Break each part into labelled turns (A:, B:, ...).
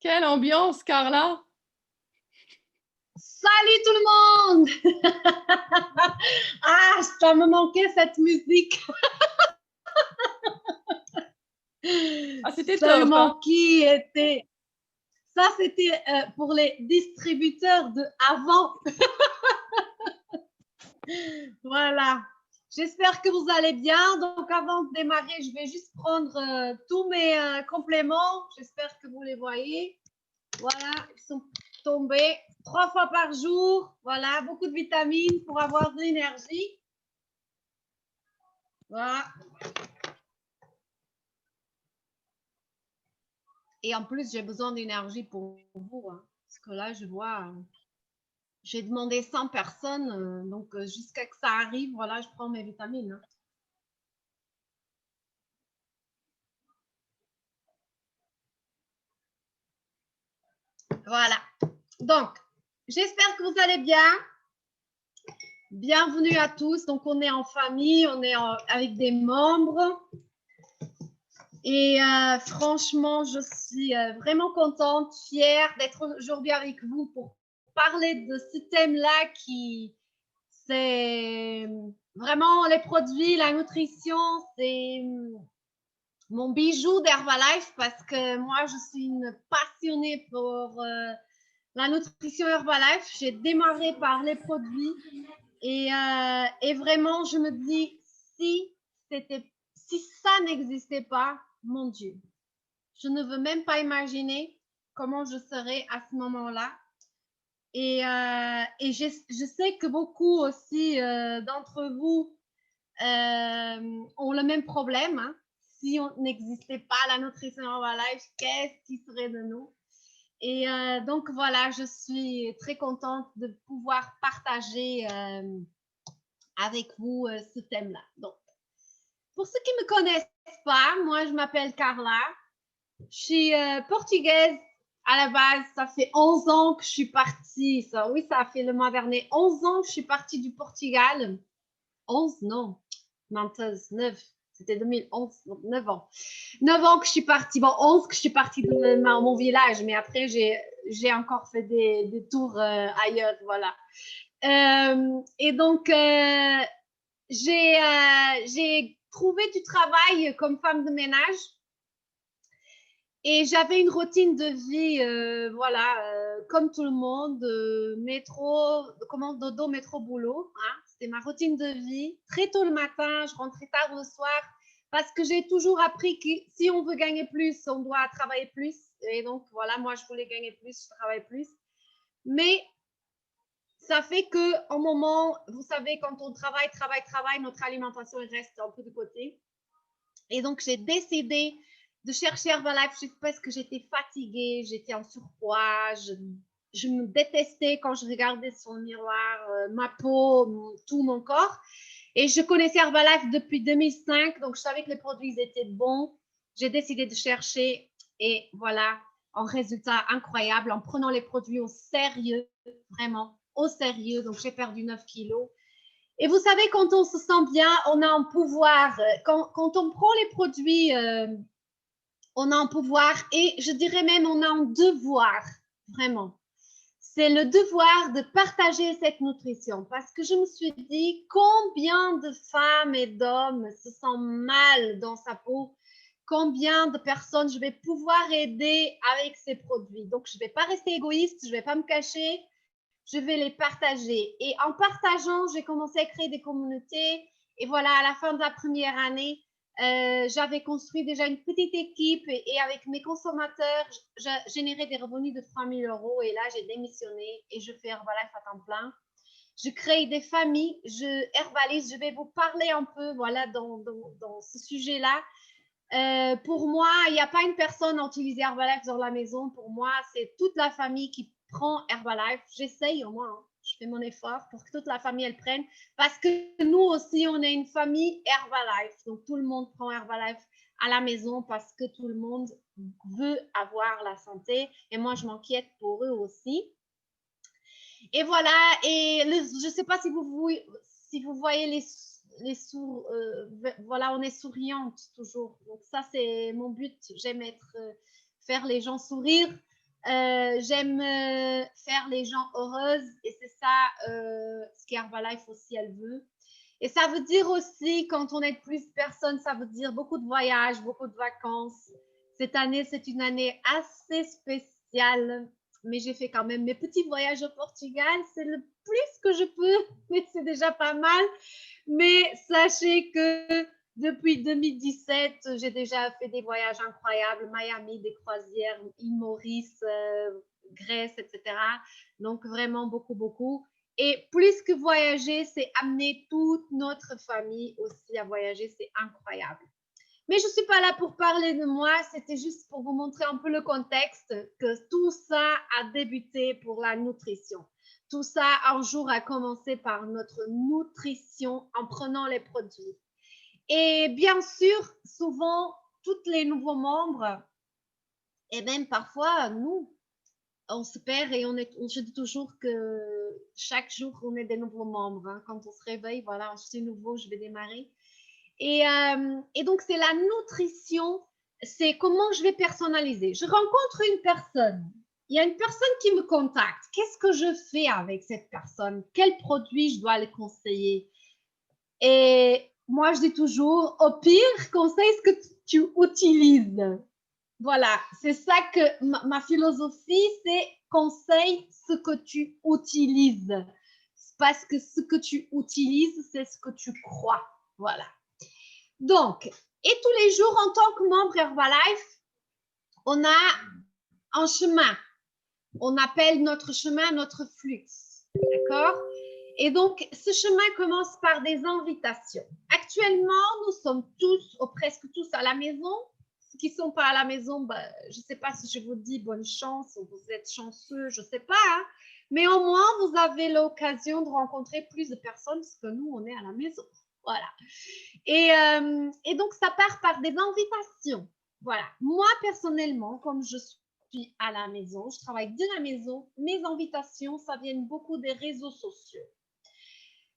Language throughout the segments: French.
A: Quelle ambiance, Carla!
B: Salut tout le monde! Ah, ça me manquait cette musique.
A: Ah, c'était top, hein?
B: Seulement qui était... Ça, c'était pour les distributeurs de avant. Voilà. J'espère que vous allez bien. Donc, avant de démarrer, je vais juste prendre tous mes compléments. J'espère que vous les voyez. Voilà, ils sont tombés 3 fois par jour. Voilà, beaucoup de vitamines pour avoir de l'énergie. Voilà. Et en plus, j'ai besoin d'énergie pour vous. Hein, parce que là, je vois, j'ai demandé 100 personnes. Donc, jusqu'à que ça arrive, voilà, je prends mes vitamines. Hein. Voilà. Donc, j'espère que vous allez bien. Bienvenue à tous. Donc, on est en famille, on est avec des membres. Et franchement, je suis vraiment contente, fière d'être aujourd'hui avec vous pour parler de ce thème-là qui, c'est vraiment les produits, la nutrition, c'est mon bijou d'Herbalife parce que moi, je suis une passionnée pour la nutrition Herbalife. J'ai démarré par les produits et vraiment, je me dis, si ça n'existait pas, mon Dieu, je ne veux même pas imaginer comment je serais à ce moment-là. Et je sais que beaucoup aussi d'entre vous ont le même problème. Hein. Si on n'existait pas la nutrition Herbalife, qu'est-ce qui serait de nous? Et donc voilà, je suis très contente de pouvoir partager avec vous ce thème-là. Donc, pour ceux qui ne me connaissent pas, moi je m'appelle Carla. Je suis portugaise à la base. Ça fait 11 ans que je suis partie. Oui, ça a fait le mois dernier. 11 ans que je suis partie du Portugal. 11, non. Menteuse, 9. C'était 2011, donc 9 ans. 9 ans que je suis partie. Bon, 11 que je suis partie de mon village, mais après, j'ai encore fait des tours ailleurs. Voilà. Et donc, j'ai trouvé du travail comme femme de ménage. Et j'avais une routine de vie, voilà, comme tout le monde, métro, dodo, métro, boulot. Hein. C'était ma routine de vie. Très tôt le matin, je rentrais tard le soir, parce que j'ai toujours appris que si on veut gagner plus, on doit travailler plus. Et donc, voilà, moi, je voulais gagner plus, je travaille plus. Mais ça fait qu'au moment, vous savez, quand on travaille, notre alimentation reste un peu de côté. Et donc, j'ai décidé de chercher Herbalife parce que j'étais fatiguée, j'étais en surpoids, je me détestais quand je regardais sur le miroir, ma peau, tout mon corps. Et je connaissais Herbalife depuis 2005, donc je savais que les produits étaient bons. J'ai décidé de chercher et voilà, un résultat incroyable en prenant les produits au sérieux, vraiment au sérieux. Donc, j'ai perdu 9 kilos. Et vous savez, quand on se sent bien, on a un pouvoir. Quand on prend les produits, on a un pouvoir et je dirais même on a un devoir, vraiment. C'est le devoir de partager cette nutrition parce que je me suis dit combien de femmes et d'hommes se sentent mal dans sa peau, combien de personnes je vais pouvoir aider avec ces produits. Donc, je ne vais pas rester égoïste, je ne vais pas me cacher, je vais les partager. Et en partageant, j'ai commencé à créer des communautés. Et voilà, à la fin de la première année, j'avais construit déjà une petite équipe et avec mes consommateurs, je générais des revenus de 3 000 euros. Et là, j'ai démissionné et je fais Herbalife à temps plein. Je crée des familles, je herbalise. Je vais vous parler un peu voilà, dans ce sujet-là. Pour moi, il n'y a pas une personne à utiliser Herbalife dans la maison. Pour moi, c'est toute la famille qui prend Herbalife. J'essaye au moins, hein. Je fais mon effort pour que toute la famille elle prenne. Parce que nous aussi, on est une famille Herbalife. Donc, tout le monde prend Herbalife à la maison parce que tout le monde veut avoir la santé. Et moi, je m'inquiète pour eux aussi. Et voilà. Et je ne sais pas si vous voyez voilà, on est souriante toujours. Donc ça, c'est mon but. J'aime faire les gens sourire. J'aime faire les gens heureuses et c'est ça ce qu'Herbalife aussi elle veut. Et ça veut dire aussi, quand on est plus personnes, ça veut dire beaucoup de voyages, beaucoup de vacances. Cette année, c'est une année assez spéciale, mais j'ai fait quand même mes petits voyages au Portugal. C'est le plus que je peux, mais c'est déjà pas mal. Mais sachez que depuis 2017, j'ai déjà fait des voyages incroyables, Miami, des croisières, île Maurice, Grèce, etc. Donc vraiment beaucoup, beaucoup. Et plus que voyager, c'est amener toute notre famille aussi à voyager. C'est incroyable. Mais je ne suis pas là pour parler de moi, c'était juste pour vous montrer un peu le contexte, que tout ça a débuté pour la nutrition. Tout ça, un jour, a commencé par notre nutrition en prenant les produits. Et bien sûr, souvent, tous les nouveaux membres, et même parfois, nous, on se perd et je dis toujours que chaque jour, on est des nouveaux membres. Hein. Quand on se réveille, voilà, je suis nouveau, je vais démarrer. Et donc, c'est la nutrition, c'est comment je vais personnaliser. Je rencontre une personne, il y a une personne qui me contacte. Qu'est-ce que je fais avec cette personne? Quel produit je dois lui conseiller? Et moi, je dis toujours, au pire, conseille ce que tu utilises. Voilà, c'est ça que ma philosophie, c'est conseille ce que tu utilises. Parce que ce que tu utilises, c'est ce que tu crois. Voilà. Donc, et tous les jours, en tant que membre Herbalife, on a un chemin. On appelle notre chemin notre flux. D'accord? Et donc, ce chemin commence par des invitations. Actuellement, nous sommes tous, ou presque tous, à la maison. Ceux qui ne sont pas à la maison, ben, je ne sais pas si je vous dis bonne chance ou vous êtes chanceux, je ne sais pas. Hein? Mais au moins, vous avez l'occasion de rencontrer plus de personnes parce que nous, on est à la maison. Voilà. Et donc, ça part par des invitations. Voilà. Moi, personnellement, comme je suis à la maison, je travaille de la maison, mes invitations, ça vient beaucoup des réseaux sociaux.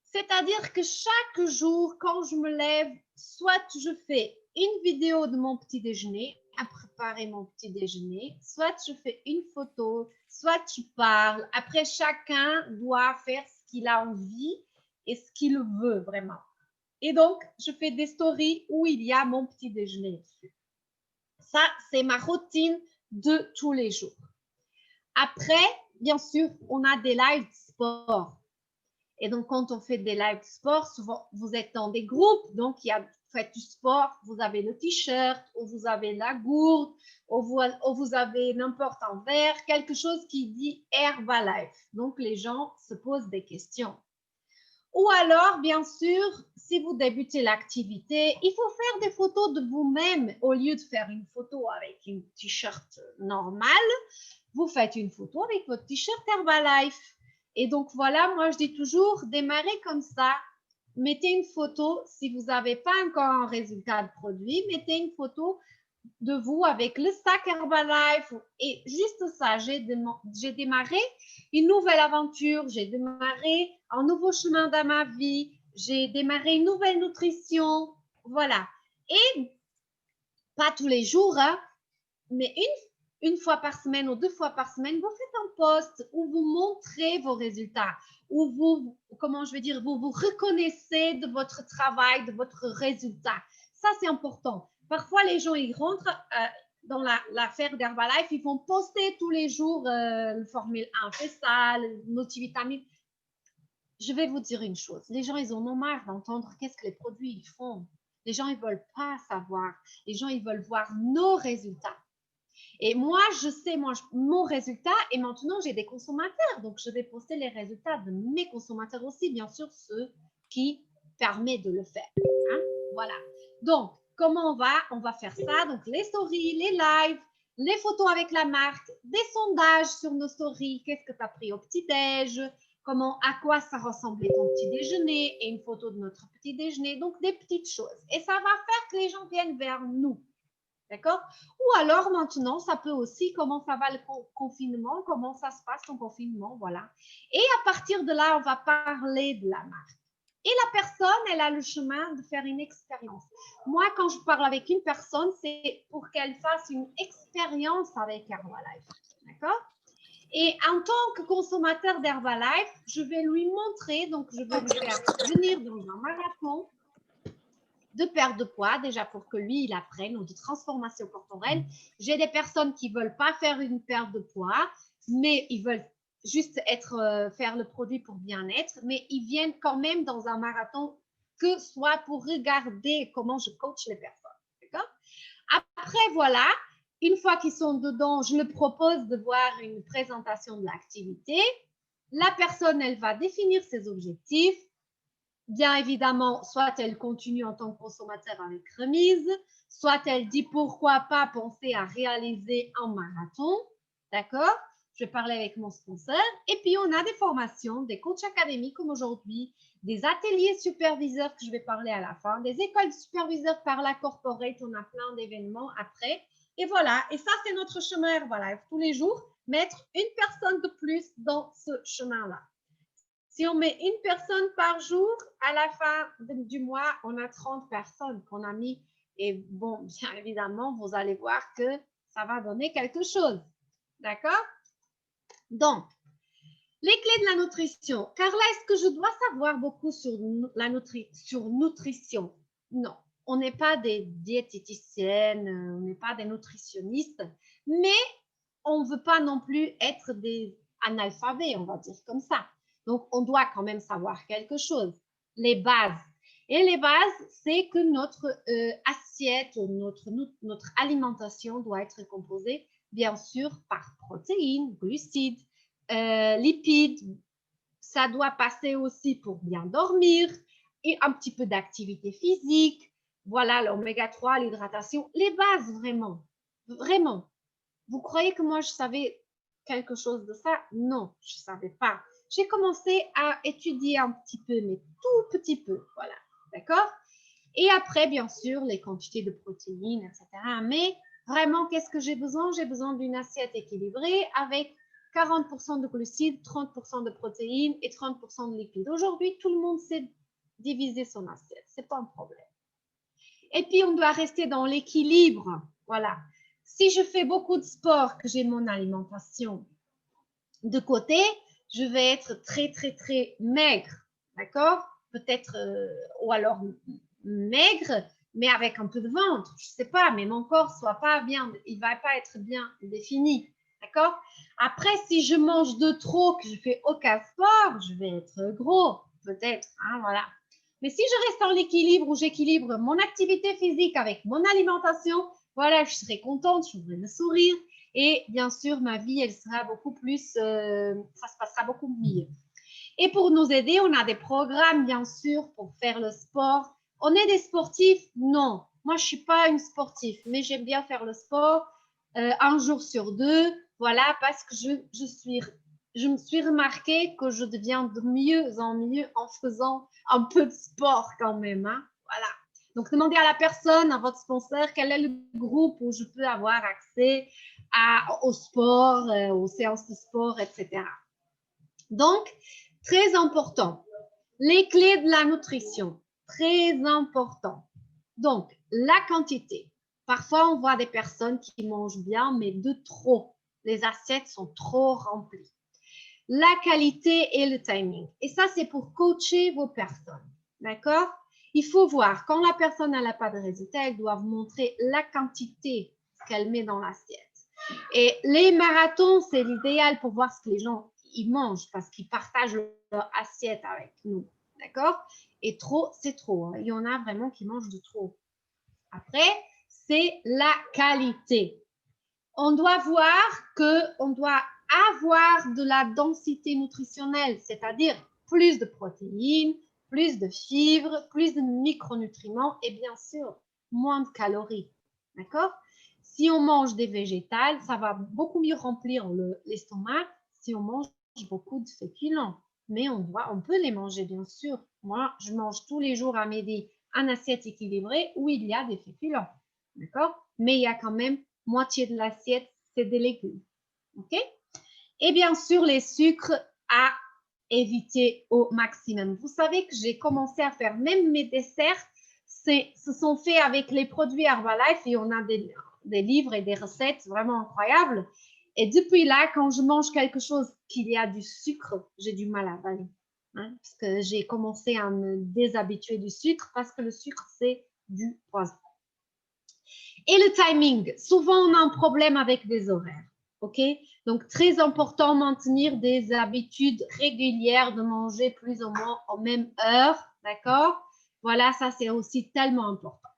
B: C'est-à-dire que chaque jour, quand je me lève, soit je fais une vidéo de mon petit déjeuner, à préparer mon petit déjeuner, soit je fais une photo, soit je parle. Après, chacun doit faire ce qu'il a envie et ce qu'il veut vraiment. Et donc, je fais des stories où il y a mon petit déjeuner dessus. Ça, c'est ma routine de tous les jours. Après, bien sûr, on a des lives sport. Et donc, quand on fait des lives sport, souvent, vous êtes dans des groupes. Donc, il y a, vous faites du sport, vous avez le t-shirt, ou vous avez la gourde, ou vous avez n'importe un verre, quelque chose qui dit Herbalife. Donc, les gens se posent des questions. Ou alors, bien sûr, si vous débutez l'activité, il faut faire des photos de vous-même. Au lieu de faire une photo avec une t-shirt normale, vous faites une photo avec votre t-shirt Herbalife. Et donc, voilà, moi, je dis toujours, démarrez comme ça. Mettez une photo, si vous n'avez pas encore un résultat de produit, mettez une photo de vous avec le sac Herbalife. Et juste ça, j'ai démarré une nouvelle aventure, j'ai démarré un nouveau chemin dans ma vie, j'ai démarré une nouvelle nutrition. Voilà. Et pas tous les jours, hein, mais une fois par semaine ou 2 fois par semaine, vous faites un post où vous montrez vos résultats, où vous, comment je vais dire, vous vous reconnaissez de votre travail, de votre résultat. Ça, c'est important. Parfois, les gens, ils rentrent dans l'affaire d'Herbalife, ils vont poster tous les jours le Formule 1, fait ça, le multivitamine. Je vais vous dire une chose, les gens, ils en ont marre d'entendre qu'est-ce que les produits ils font. Les gens, ils ne veulent pas savoir. Les gens, ils veulent voir nos résultats. Et moi, je sais mon résultat et maintenant, j'ai des consommateurs. Donc, je vais poster les résultats de mes consommateurs aussi, bien sûr, ceux qui permettent de le faire. Hein? Voilà. Donc, comment on va? On va faire ça. Donc, les stories, les lives, les photos avec la marque, des sondages sur nos stories. Qu'est-ce que tu as pris au petit-déj? À quoi ça ressemblait ton petit déjeuner et une photo de notre petit déjeuner. Donc, des petites choses. Et ça va faire que les gens viennent vers nous. D'accord? Ou alors maintenant, ça peut aussi, comment ça va le confinement, comment ça se passe ton confinement, voilà. Et à partir de là, on va parler de la marque. Et la personne, elle a le chemin de faire une expérience. Moi, quand je parle avec une personne, c'est pour qu'elle fasse une expérience avec Herbalife. d'accord? Et en tant que consommateur d'Herbalife, je vais lui montrer, donc je vais lui faire venir dans un marathon de perte de poids, déjà pour que lui, il apprenne, ou de transformation corporelle. J'ai des personnes qui ne veulent pas faire une perte de poids, mais ils veulent juste faire le produit pour bien-être, mais ils viennent quand même dans un marathon que soit pour regarder comment je coach les personnes. D'accord? Après, voilà, une fois qu'ils sont dedans, je leur propose de voir une présentation de l'activité. La personne, elle va définir ses objectifs. Bien évidemment, soit elle continue en tant que consommateur avec remise, soit elle dit pourquoi pas penser à réaliser un marathon. D'accord? Je vais parler avec mon sponsor. Et puis, on a des formations, des coachs académiques comme aujourd'hui, des ateliers superviseurs que je vais parler à la fin, des écoles de superviseurs par la corporate. On a plein d'événements après. Et voilà. Et ça, c'est notre chemin Herbalife. Tous les jours, mettre une personne de plus dans ce chemin-là. Si on met une personne par jour, à la fin du mois, on a 30 personnes qu'on a mis. Et bon, bien évidemment, vous allez voir que ça va donner quelque chose. D'accord? Donc, les clés de la nutrition. Carla, est-ce que je dois savoir beaucoup sur nutrition? Non, on n'est pas des diététiciennes, on n'est pas des nutritionnistes, mais on ne veut pas non plus être des analphabets, on va dire comme ça. Donc, on doit quand même savoir quelque chose, les bases. Et les bases, c'est que notre assiette, notre alimentation doit être composée, bien sûr, par protéines, glucides, lipides. Ça doit passer aussi pour bien dormir et un petit peu d'activité physique. Voilà, l'oméga 3, l'hydratation, les bases vraiment, vraiment. Vous croyez que moi, je savais quelque chose de ça? Non, je ne savais pas. J'ai commencé à étudier un petit peu, mais tout petit peu, voilà, d'accord? Et après, bien sûr, les quantités de protéines, etc. Mais vraiment, qu'est-ce que j'ai besoin? J'ai besoin d'une assiette équilibrée avec 40% de glucides, 30% de protéines et 30% de lipides. Aujourd'hui, tout le monde sait diviser son assiette. Ce n'est pas un problème. Et puis, on doit rester dans l'équilibre. Voilà. Si je fais beaucoup de sport, que j'ai mon alimentation de côté, je vais être très, très, très maigre. D'accord? Peut-être, ou alors maigre, mais avec un peu de ventre. Je ne sais pas, mais mon corps soit pas bien, il ne va pas être bien défini. D'accord? Après, si je mange de trop, que je fais aucun sport, je vais être gros, peut-être. Hein, voilà. Mais si je reste en équilibre, où j'équilibre mon activité physique avec mon alimentation, voilà, je serai contente, j'aurai le sourire. Et bien sûr, ma vie, elle sera beaucoup plus, ça se passera beaucoup mieux. Et pour nous aider, on a des programmes, bien sûr, pour faire le sport. On est des sportifs? Non. Moi, je ne suis pas une sportive, mais j'aime bien faire le sport un jour sur deux. Voilà, parce que je me suis remarqué que je deviens de mieux en mieux en faisant un peu de sport quand même. Hein. Voilà. Donc, demandez à la personne, à votre sponsor, quel est le groupe où je peux avoir accès au sport, aux séances de sport, etc. Donc, très important. Les clés de la nutrition, très important. Donc, la quantité. Parfois, on voit des personnes qui mangent bien, mais de trop. Les assiettes sont trop remplies. La qualité et le timing. Et ça, c'est pour coacher vos personnes. D'accord? Il faut voir, quand la personne n'a pas de résultat, elle doit vous montrer la quantité qu'elle met dans l'assiette. Et les marathons, c'est l'idéal pour voir ce que les gens ils mangent parce qu'ils partagent leur assiette avec nous. D'accord? Et trop, c'est trop. Hein. Il y en a vraiment qui mangent de trop. Après, c'est la qualité. On doit voir qu'on doit avoir de la densité nutritionnelle, c'est-à-dire plus de protéines, plus de fibres, plus de micronutriments et bien sûr, moins de calories. D'accord? Si on mange des végétales, ça va beaucoup mieux remplir l'estomac si on mange beaucoup de féculents. Mais on peut les manger, bien sûr. Moi, je mange tous les jours à midi une assiette équilibrée où il y a des féculents. D'accord? Mais il y a quand même moitié de l'assiette, c'est des légumes. OK? Et bien sûr, les sucres à éviter au maximum. Vous savez que j'ai commencé à faire même mes desserts, se sont faits avec les produits Herbalife et on a des livres et des recettes vraiment incroyables. Et depuis là, quand je mange quelque chose qu'il y a du sucre, j'ai du mal à avaler. Hein, parce que j'ai commencé à me déshabituer du sucre parce que le sucre, c'est du poison. Et le timing, souvent on a un problème avec des horaires. Ok, donc très important maintenir des habitudes régulières de manger plus ou moins aux mêmes heures, d'accord? Voilà, ça c'est aussi tellement important.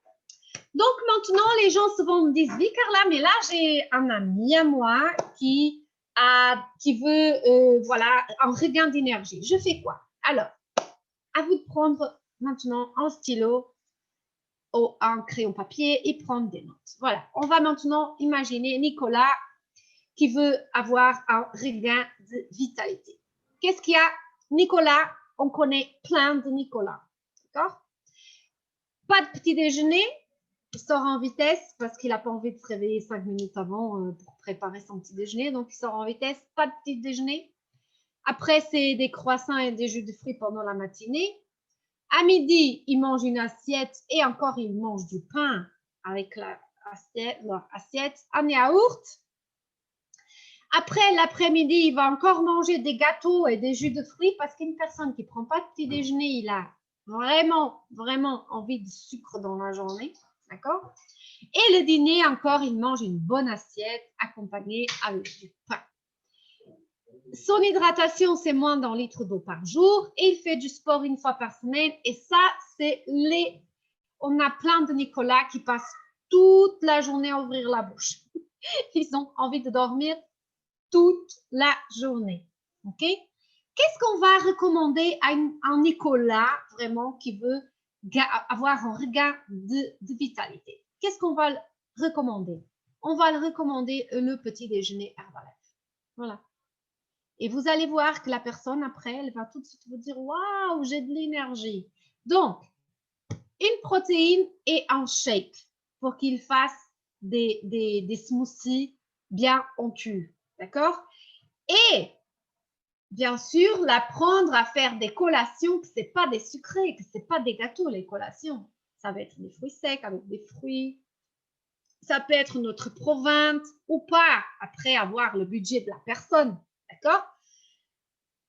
B: Donc maintenant, les gens souvent me disent, oui Carla, mais là j'ai un ami à moi qui veut, voilà, un regain d'énergie. Je fais quoi? Alors, à vous de prendre maintenant un stylo ou un crayon papier et prendre des notes. Voilà, on va maintenant imaginer Nicolas qui veut avoir un regain de vitalité. Qu'est-ce qu'il y a? Nicolas, on connaît plein de Nicolas, d'accord? Pas de petit déjeuner, il sort en vitesse parce qu'il n'a pas envie de se réveiller 5 minutes avant pour préparer son petit déjeuner, donc il sort en vitesse, pas de petit déjeuner. Après, c'est des croissants et des jus de fruits pendant la matinée. À midi, il mange une assiette et encore, il mange du pain avec l'assiette, un yaourt. Après, l'après-midi, il va encore manger des gâteaux et des jus de fruits parce qu'une personne qui ne prend pas de petit déjeuner, il a vraiment, vraiment envie de sucre dans la journée. D'accord? Et le dîner, encore, il mange une bonne assiette accompagnée avec du pain. Son hydratation, c'est moins d'un litre d'eau par jour. Et il fait du sport une fois par semaine. Et ça, c'est on a plein de Nicolas qui passent toute la journée à ouvrir la bouche. Ils ont envie de dormir toute la journée. OK? Qu'est-ce qu'on va recommander à un Nicolas vraiment qui veut avoir un regain de vitalité? Qu'est-ce qu'on va recommander? On va le recommander le petit déjeuner Herbalife. Voilà. Et vous allez voir que la personne, après, elle va tout de suite vous dire « Waouh, j'ai de l'énergie ». Donc, une protéine et un shake pour qu'il fasse des smoothies bien en cul. D'accord? Et bien sûr, l'apprendre à faire des collations, que ce n'est pas des sucrés, que ce n'est pas des gâteaux, les collations. Ça va être des fruits secs avec des fruits. Ça peut être notre provinte ou pas, après avoir le budget de la personne. D'accord?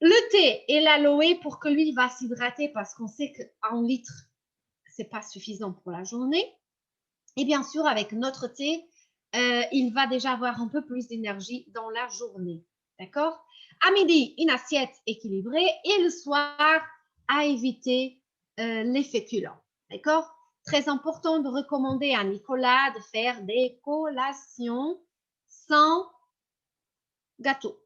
B: Le thé et l'aloe pour que lui va s'hydrater parce qu'on sait qu'un litre, ce n'est pas suffisant pour la journée. Et bien sûr, avec notre thé, il va déjà avoir un peu plus d'énergie dans la journée. D'accord? À midi, une assiette équilibrée et le soir, à éviter les féculents. D'accord? Très important de recommander à Nicolas de faire des collations sans gâteau.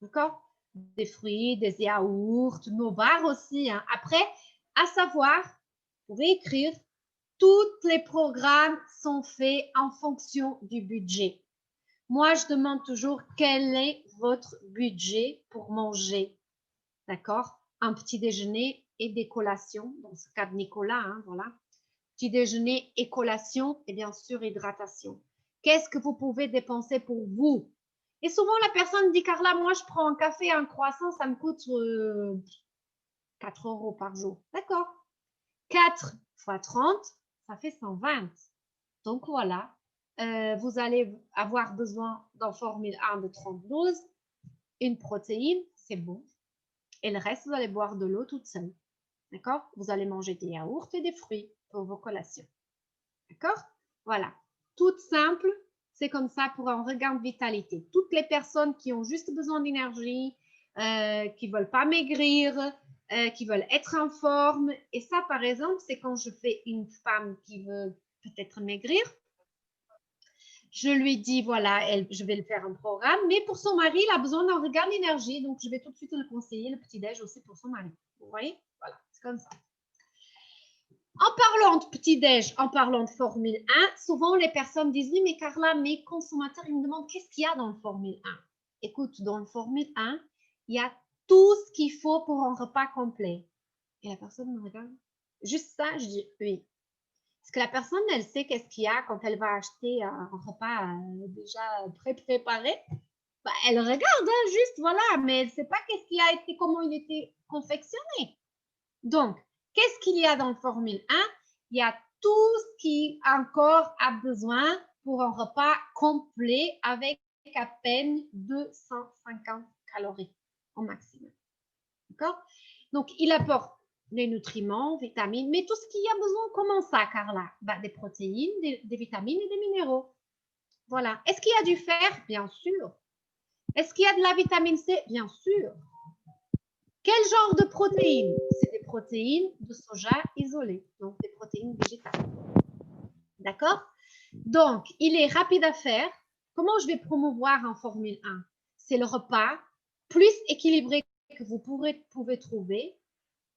B: D'accord? Des fruits, des yaourts, nos bars aussi. Hein. Après, à savoir, vous pouvez écrire, tous les programmes sont faits en fonction du budget. Moi, je demande toujours quel est votre budget pour manger. D'accord? Un petit déjeuner et des collations. Dans ce cas de Nicolas, hein, voilà. Petit déjeuner et collation et bien sûr hydratation. Qu'est-ce que vous pouvez dépenser pour vous? Et souvent, la personne dit, Carla, moi, je prends un café, un croissant, ça me coûte 4 € par jour. D'accord. 4 fois 30, ça fait 120. Donc, voilà. Vous allez avoir besoin d'un formule 1 de 30-12, une protéine, c'est bon. Et le reste, vous allez boire de l'eau toute seule. D'accord? Vous allez manger des yaourts et des fruits pour vos collations. D'accord? Voilà. Tout simple, c'est comme ça pour un regain de vitalité. Toutes les personnes qui ont juste besoin d'énergie, qui ne veulent pas maigrir, qui veulent être en forme. Et ça, par exemple, c'est quand je fais une femme qui veut peut-être maigrir. Je lui dis, voilà, je vais le faire un programme, mais pour son mari, il a besoin d'un regain d'énergie, donc je vais tout de suite le conseiller, le petit-déj aussi pour son mari. Vous voyez? Voilà, c'est comme ça. En parlant de petit-déj, en parlant de Formule 1, souvent les personnes disent, oui, mais Carla, mes consommateurs, ils me demandent qu'est-ce qu'il y a dans le Formule 1. Écoute, dans le Formule 1, il y a tout ce qu'il faut pour un repas complet. Et la personne me regarde. Juste ça, je dis oui. Parce que la personne, elle sait qu'est-ce qu'il y a quand elle va acheter un repas déjà préparé. Bah, elle regarde, hein, juste, voilà, mais elle ne sait pas qu'est-ce qu'il a été, comment il était confectionné. Donc, qu'est-ce qu'il y a dans le Formule 1? Il y a tout ce qui encore a besoin pour un repas complet avec à peine 250 calories au maximum. D'accord? Donc, il apporte des nutriments, vitamines, mais tout ce qu'il y a besoin, comment ça, Carla? Des protéines, des vitamines et des minéraux. Voilà. Est-ce qu'il y a du fer? Bien sûr. Est-ce qu'il y a de la vitamine C? Bien sûr. Quel genre de protéines? C'est des protéines de soja isolées, donc des protéines végétales. D'accord? Donc, il est rapide à faire. Comment je vais promouvoir en Formule 1? C'est le repas plus équilibré que vous pouvez trouver,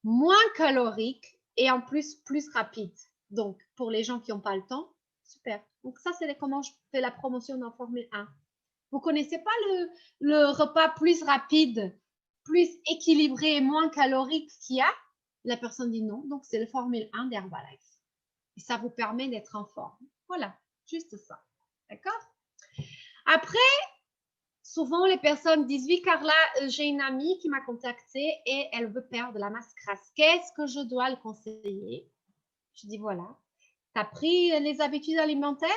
B: moins calorique et en plus rapide. Donc, pour les gens qui n'ont pas le temps, super. Donc, ça, c'est comment je fais la promotion en Formule 1. Vous ne connaissez pas le repas plus rapide, plus équilibré et moins calorique qu'il y a? La personne dit non. Donc, c'est le Formule 1 d'Herbalife. Et ça vous permet d'être en forme. Voilà, juste ça. D'accord? Après, souvent, les personnes disent, oui, Carla, j'ai une amie qui m'a contactée et elle veut perdre de la masse grasse. Qu'est-ce que je dois le conseiller? Je dis, voilà, tu as pris les habitudes alimentaires?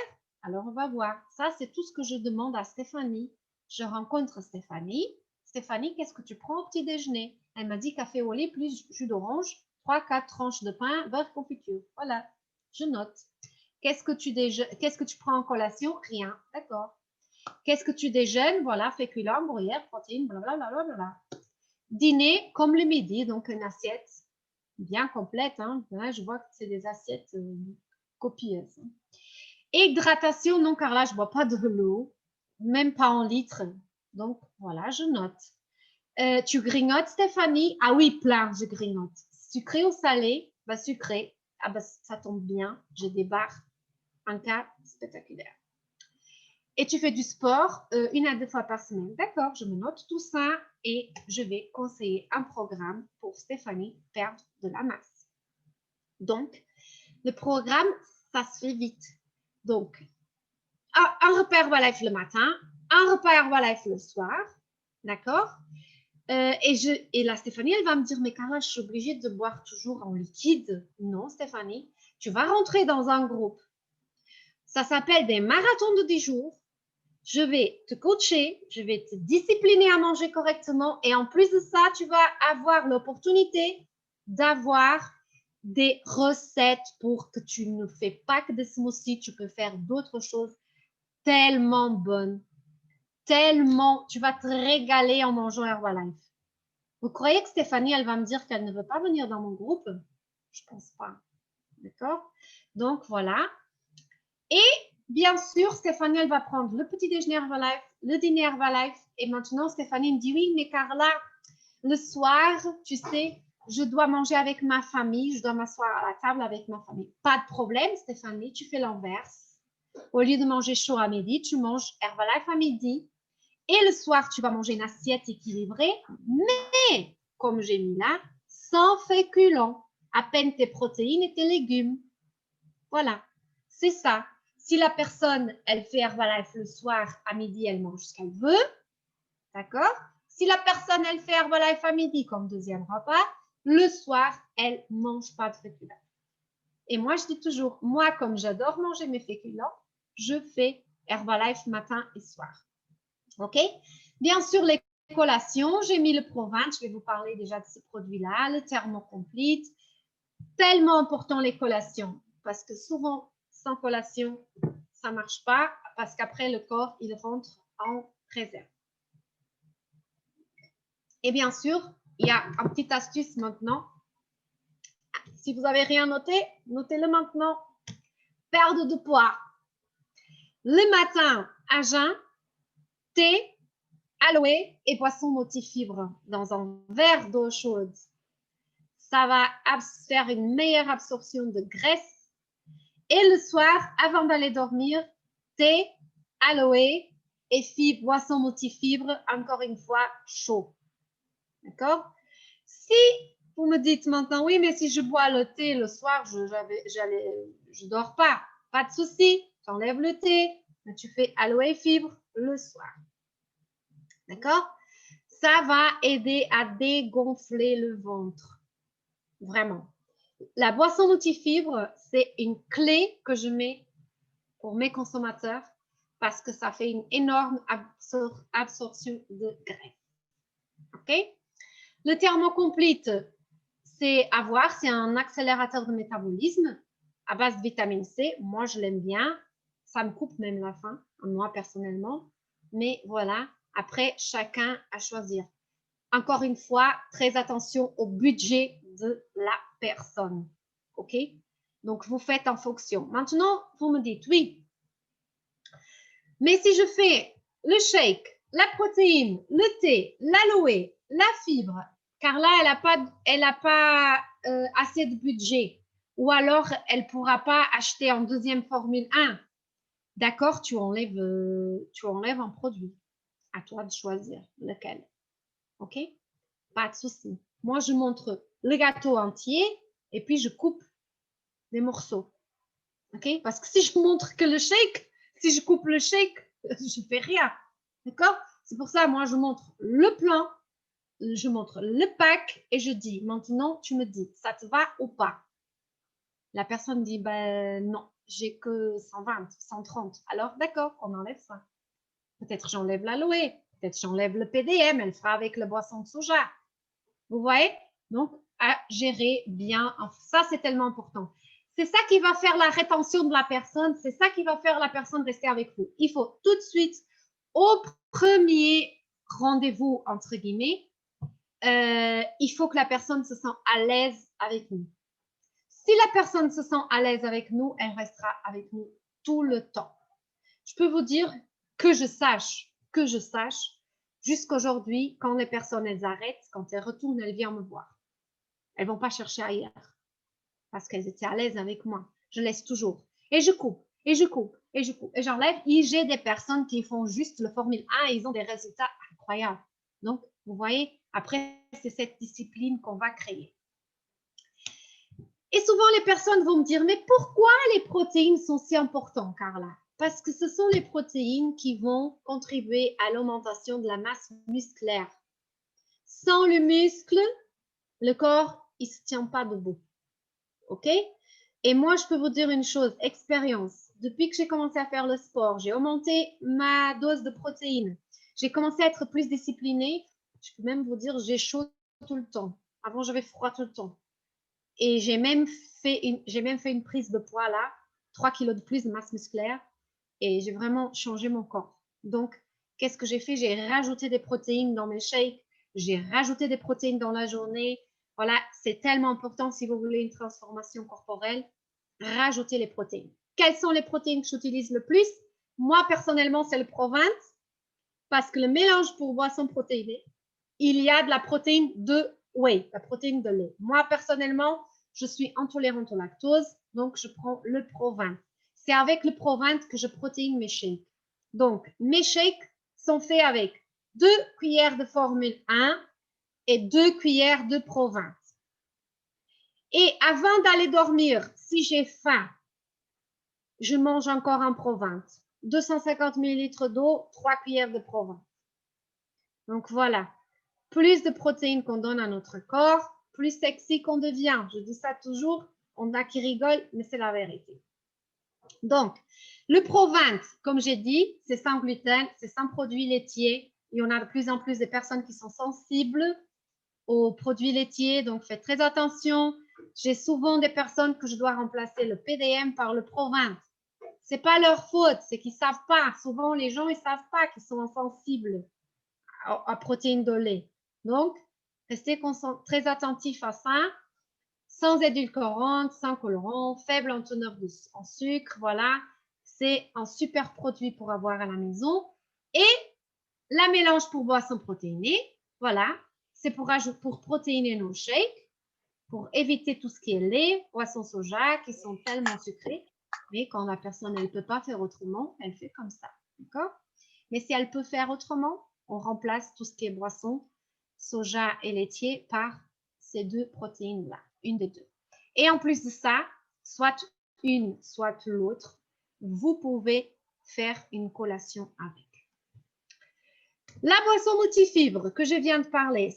B: Alors, on va voir. Ça, c'est tout ce que je demande à Stéphanie. Je rencontre Stéphanie. Stéphanie, qu'est-ce que tu prends au petit déjeuner? Elle m'a dit café au lait plus jus d'orange, 3-4 tranches de pain, beurre, confiture. Voilà, je note. Qu'est-ce que tu prends en collation? Rien. D'accord. Qu'est-ce que tu déjeunes? Voilà, féculents, gruyère, protéines, blablabla. Dîner, comme le midi, donc une assiette bien complète. Hein. Là, je vois que c'est des assiettes copieuses. Hydratation, non, car là, je ne bois pas de l'eau, même pas en litres. Donc, voilà, je note. Tu grignotes, Stéphanie? Ah oui, plein, je grignote. Sucré ou salé? Sucré. Ah ça tombe bien, j'ai des barres en cas spectaculaire. Et tu fais du sport 1 à 2 fois par semaine. D'accord, je me note tout ça et je vais conseiller un programme pour Stéphanie perdre de la masse. Donc, le programme, ça se fait vite. Donc, un repas Herbalife le matin, un repas Herbalife le soir. D'accord? Et la Stéphanie, elle va me dire, mais Carla, je suis obligée de boire toujours en liquide. Non, Stéphanie, tu vas rentrer dans un groupe. Ça s'appelle des marathons de 10 jours. Je vais te coacher, je vais te discipliner à manger correctement et en plus de ça, tu vas avoir l'opportunité d'avoir des recettes pour que tu ne fais pas que des smoothies, tu peux faire d'autres choses tellement bonnes, tellement, tu vas te régaler en mangeant Herbalife. Vous croyez que Stéphanie, elle va me dire qu'elle ne veut pas venir dans mon groupe? Je ne pense pas. D'accord? Donc, voilà. Et bien sûr, Stéphanie, elle va prendre le petit déjeuner Herbalife, le dîner Herbalife. Et maintenant, Stéphanie me dit, oui, mais Carla, le soir, tu sais, je dois manger avec ma famille, je dois m'asseoir à la table avec ma famille. Pas de problème, Stéphanie, tu fais l'inverse. Au lieu de manger chaud à midi, tu manges Herbalife à midi. Et le soir, tu vas manger une assiette équilibrée, mais, comme j'ai mis là, sans féculents, à peine tes protéines et tes légumes. Voilà, c'est ça. Si la personne, elle fait Herbalife le soir, à midi, elle mange ce qu'elle veut. D'accord? Si la personne, elle fait Herbalife à midi comme deuxième repas, le soir, elle ne mange pas de féculents. Et moi, je dis toujours, moi, comme j'adore manger mes féculents, je fais Herbalife matin et soir. OK? Bien sûr, les collations, j'ai mis le Provence, je vais vous parler déjà de ces produits-là, le Thermocomplete. Tellement important les collations, parce que souvent, sans collation, ça ne marche pas, parce qu'après, le corps, il rentre en réserve. Et bien sûr, il y a une petite astuce maintenant. Si vous n'avez rien noté, notez-le maintenant. Perte de poids. Le matin, à jeun, thé, aloe et boisson multifibre dans un verre d'eau chaude. Ça va faire une meilleure absorption de graisse. Et le soir, avant d'aller dormir, thé, aloe et fibres, boisson multifibre, encore une fois, chaud. D'accord? Si vous me dites maintenant, oui, mais si je bois le thé le soir, je ne dors pas. Pas de souci, tu enlèves le thé, mais tu fais aloe et fibres le soir. D'accord? Ça va aider à dégonfler le ventre. Vraiment. La boisson multifibre, c'est une clé que je mets pour mes consommateurs parce que ça fait une énorme absorption de graisse. OK? Le thermocomplete, c'est un accélérateur de métabolisme à base de vitamine C. Moi, je l'aime bien. Ça me coupe même la faim, moi personnellement. Mais voilà, après, chacun à choisir. Encore une fois, très attention au budget de la personne. OK? Donc, vous faites en fonction. Maintenant, vous me dites, oui, mais si je fais le shake, la protéine, le thé, l'aloe, la fibre, car là, elle n'a pas assez de budget, ou alors elle ne pourra pas acheter en deuxième formule 1. D'accord, tu enlèves un produit. À toi de choisir lequel. OK? Pas de souci. Moi, je montre le gâteau entier et puis je coupe des morceaux. OK? Parce que si je montre que le shake, si je coupe le shake, je fais rien. D'accord? C'est pour ça, moi, je montre le plan, je montre le pack et je dis, maintenant, tu me dis, ça te va ou pas? La personne dit, ben non, j'ai que 120, 130. Alors, d'accord, on enlève ça. Peut-être j'enlève l'aloe, peut-être j'enlève le PDM, elle fera avec le boisson de soja. Vous voyez? Donc, à gérer bien. Ça, c'est tellement important. C'est ça qui va faire la rétention de la personne. C'est ça qui va faire la personne rester avec vous. Il faut tout de suite, au premier rendez-vous, entre guillemets, il faut que la personne se sente à l'aise avec nous. Si la personne se sent à l'aise avec nous, elle restera avec nous tout le temps. Je peux vous dire que je sache, jusqu'aujourd'hui, quand les personnes, elles arrêtent, quand elles retournent, elles viennent me voir. Elles ne vont pas chercher ailleurs parce qu'elles étaient à l'aise avec moi. Je laisse toujours. Et je coupe, et je coupe, et je coupe, et j'enlève. Et j'ai des personnes qui font juste le Formule 1 et ils ont des résultats incroyables. Donc, vous voyez, après, c'est cette discipline qu'on va créer. Et souvent, les personnes vont me dire, mais pourquoi les protéines sont si importantes, Carla? Parce que ce sont les protéines qui vont contribuer à l'augmentation de la masse musculaire. Sans le muscle, le corps, il ne se tient pas debout. OK? Et moi, je peux vous dire une chose, expérience. Depuis que j'ai commencé à faire le sport, j'ai augmenté ma dose de protéines. J'ai commencé à être plus disciplinée. Je peux même vous dire, j'ai chaud tout le temps. Avant, j'avais froid tout le temps. Et j'ai même fait une prise de poids là, 3 kilos de plus de masse musculaire. Et j'ai vraiment changé mon corps. Donc, qu'est-ce que j'ai fait? J'ai rajouté des protéines dans mes shakes. J'ai rajouté des protéines dans la journée. Voilà, c'est tellement important si vous voulez une transformation corporelle. Rajoutez les protéines. Quelles sont les protéines que j'utilise le plus? Moi, personnellement, c'est le Provence parce que le mélange pour boisson protéinée, il y a de la protéine de whey, la protéine de lait. Moi, personnellement, je suis intolérante au lactose, donc je prends le Provence. C'est avec le Provence que je protéine mes shakes. Donc, mes shakes sont faits avec 2 cuillères de Formule 1 et 2 cuillères de Provence. Et avant d'aller dormir, si j'ai faim, je mange encore un Provence. 250 ml d'eau, 3 cuillères de Provence. Donc voilà, plus de protéines qu'on donne à notre corps, plus sexy qu'on devient. Je dis ça toujours, on a qui rigolent, mais c'est la vérité. Donc, le Provence, comme j'ai dit, c'est sans gluten, c'est sans produits laitiers. Il y en a de plus en plus de personnes qui sont sensibles aux produits laitiers, donc faites très attention. J'ai souvent des personnes que je dois remplacer le PDM par le Provence. C'est pas leur faute, c'est qu'ils savent pas. Souvent, les gens, ils savent pas qu'ils sont sensibles à protéines de lait. Donc, restez très attentifs à ça. Sans édulcorant, sans colorant, faible en teneur en sucre, voilà. C'est un super produit pour avoir à la maison. Et la mélange pour boisson protéinée, voilà. C'est pour protéiner nos shakes, pour éviter tout ce qui est lait, boisson soja, qui sont tellement sucrés. Mais quand la personne, elle ne peut pas faire autrement, elle fait comme ça. D'accord? Mais si elle peut faire autrement, on remplace tout ce qui est boisson, soja et laitier par ces 2 protéines-là, une des 2. Et en plus de ça, soit une, soit l'autre, vous pouvez faire une collation avec. La boisson multifibre que je viens de parler,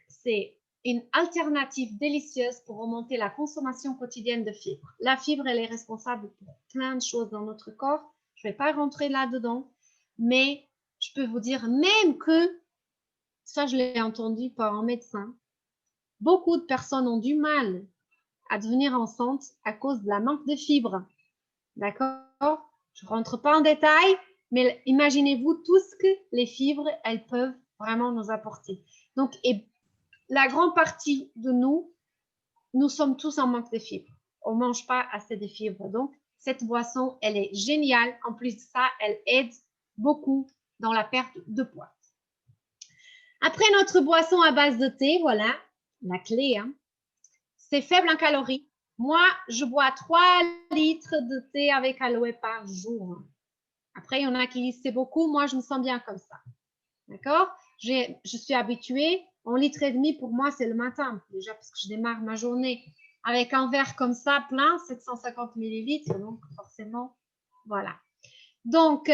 B: c'est une alternative délicieuse pour augmenter la consommation quotidienne de fibres. La fibre, elle est responsable pour plein de choses dans notre corps. Je ne vais pas rentrer là-dedans, mais je peux vous dire même que, ça je l'ai entendu par un médecin, beaucoup de personnes ont du mal à devenir enceintes à cause de la manque de fibres. D'accord? Je ne rentre pas en détail, mais imaginez-vous tout ce que les fibres, elles peuvent vraiment nous apporter. Donc, et la grande partie de nous sommes tous en manque de fibres. On ne mange pas assez de fibres. Donc, cette boisson, elle est géniale. En plus de ça, elle aide beaucoup dans la perte de poids. Après notre boisson à base de thé, voilà, la clé, hein, c'est faible en calories. Moi, je bois 3 litres de thé avec aloe par jour. Après, il y en a qui disent c'est beaucoup. Moi, je me sens bien comme ça. D'accord? Je suis habituée. 1,5 litre pour moi, c'est le matin. Déjà, parce que je démarre ma journée avec un verre comme ça, plein, 750 millilitres. Donc, forcément, voilà. Donc,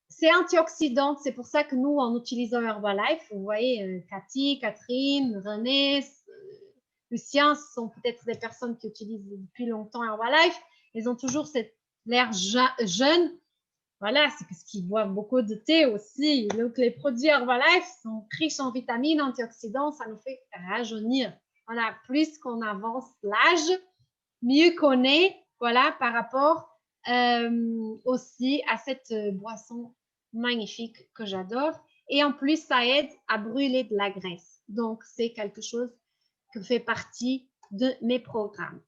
B: c'est antioxydant. C'est pour ça que nous, en utilisant Herbalife, vous voyez, Cathy, Catherine, René, Lucien, ce sont peut-être des personnes qui utilisent depuis longtemps Herbalife. Ils ont toujours l'air jeune. Voilà, c'est parce qu'ils boivent beaucoup de thé aussi. Donc, les produits Herbalife sont riches en vitamines, antioxydants. Ça nous fait rajeunir. Voilà, plus qu'on avance l'âge, mieux qu'on est, voilà, par rapport aussi à cette boisson magnifique que j'adore. Et en plus, ça aide à brûler de la graisse. Donc, c'est quelque chose qui fait partie de mes programmes.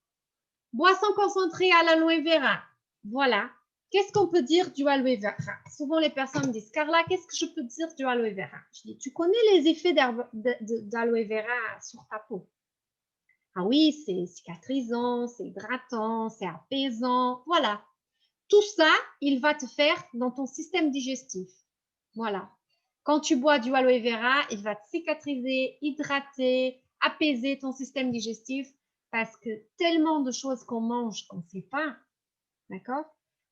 B: Boisson concentrée à l'aloe vera. Voilà. Qu'est-ce qu'on peut dire du aloe vera? Souvent, les personnes me disent, Carla, qu'est-ce que je peux dire du aloe vera? Je dis, tu connais les effets d'aloe vera sur ta peau? Ah oui, c'est cicatrisant, c'est hydratant, c'est apaisant. Voilà. Tout ça, il va te faire dans ton système digestif. Voilà. Quand tu bois du aloe vera, il va te cicatriser, hydrater, apaiser ton système digestif parce que tellement de choses qu'on mange qu'on ne sait pas, d'accord?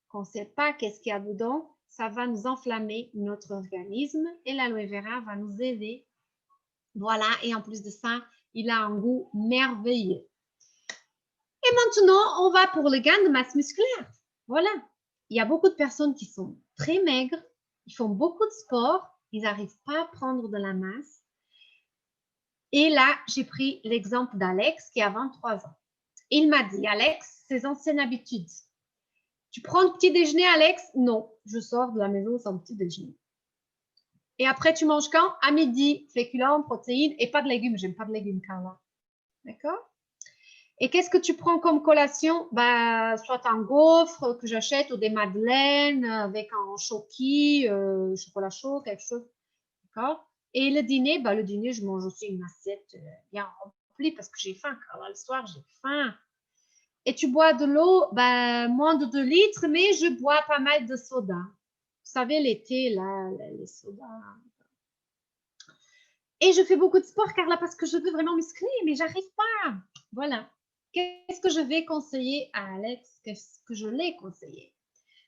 B: Qu'on ne sait pas qu'est-ce qu'il y a dedans, ça va nous enflammer notre organisme et l'aloe vera va nous aider. Voilà, et en plus de ça, il a un goût merveilleux. Et maintenant, on va pour le gain de masse musculaire. Voilà. Il y a beaucoup de personnes qui sont très maigres, ils font beaucoup de sport, ils n'arrivent pas à prendre de la masse. Et là, j'ai pris l'exemple d'Alex qui a 23 ans. Il m'a dit, Alex, ses anciennes habitudes. Tu prends le petit déjeuner, Alex? Non, je sors de la maison sans petit déjeuner. Et après, tu manges quand? À midi, féculents, protéines et pas de légumes. J'aime pas de légumes, Carla. D'accord? Et qu'est-ce que tu prends comme collation? Bah, soit un gaufre que j'achète ou des madeleines avec un choki, chocolat chaud, quelque chose. D'accord? Et le dîner, bah, le dîner, je mange aussi une assiette bien remplie parce que j'ai faim. Carla, le soir, j'ai faim. Et tu bois de l'eau, bah, moins de 2 litres, mais je bois pas mal de soda. Vous savez, l'été, là, les sodas. Et je fais beaucoup de sport, Carla, parce que je veux vraiment muscler, mais j'arrive pas. Voilà. Qu'est-ce que je vais conseiller à Alex? Qu'est-ce que je l'ai conseillé?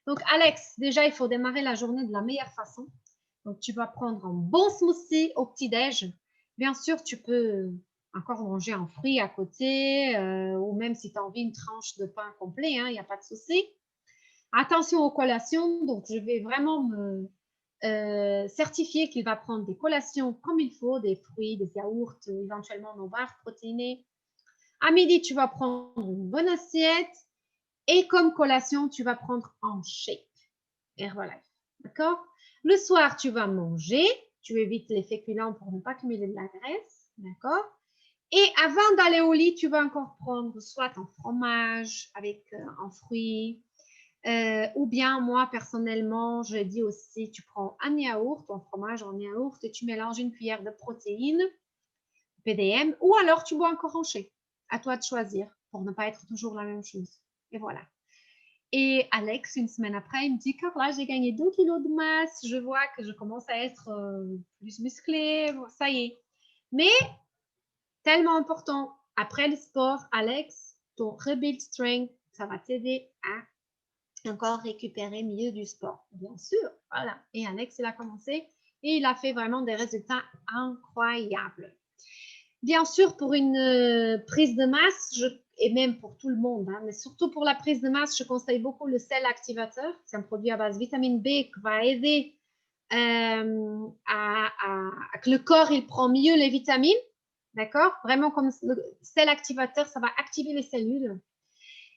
B: Donc, Alex, déjà, il faut démarrer la journée de la meilleure façon. Donc, tu vas prendre un bon smoothie au petit-déj. Bien sûr, tu peux encore manger un fruit à côté ou même si tu as envie, une tranche de pain complet, il n'y a pas de souci. Attention aux collations. Donc, je vais vraiment me certifier qu'il va prendre des collations comme il faut, des fruits, des yaourts, éventuellement nos barres protéinées. À midi, tu vas prendre une bonne assiette et comme collation, tu vas prendre un shake. Herbalife. D'accord? Le soir, tu vas manger. Tu évites les féculents pour ne pas cumuler de la graisse. D'accord? Et avant d'aller au lit, tu vas encore prendre soit un fromage avec un fruit, ou bien moi, personnellement, je dis aussi, tu prends un yaourt, ton fromage en yaourt, et tu mélanges une cuillère de protéines, PDM, ou alors tu bois encore en shake. À toi de choisir pour ne pas être toujours la même chose. Et voilà. Et Alex, une semaine après, il me dit, Carla, j'ai gagné 2 kilos de masse, je vois que je commence à être plus musclée, ça y est. Mais, tellement important, après le sport, Alex, ton rebuild strength, ça va t'aider à encore récupérer mieux du sport, bien sûr. Voilà. Et Alex, il a commencé et il a fait vraiment des résultats incroyables. Bien sûr, pour une prise de masse, et même pour tout le monde, hein, mais surtout pour la prise de masse, je conseille beaucoup le sel activateur. C'est un produit à base de vitamine B qui va aider à que le corps il prend mieux les vitamines, d'accord? Vraiment comme le sel activateur, ça va activer les cellules.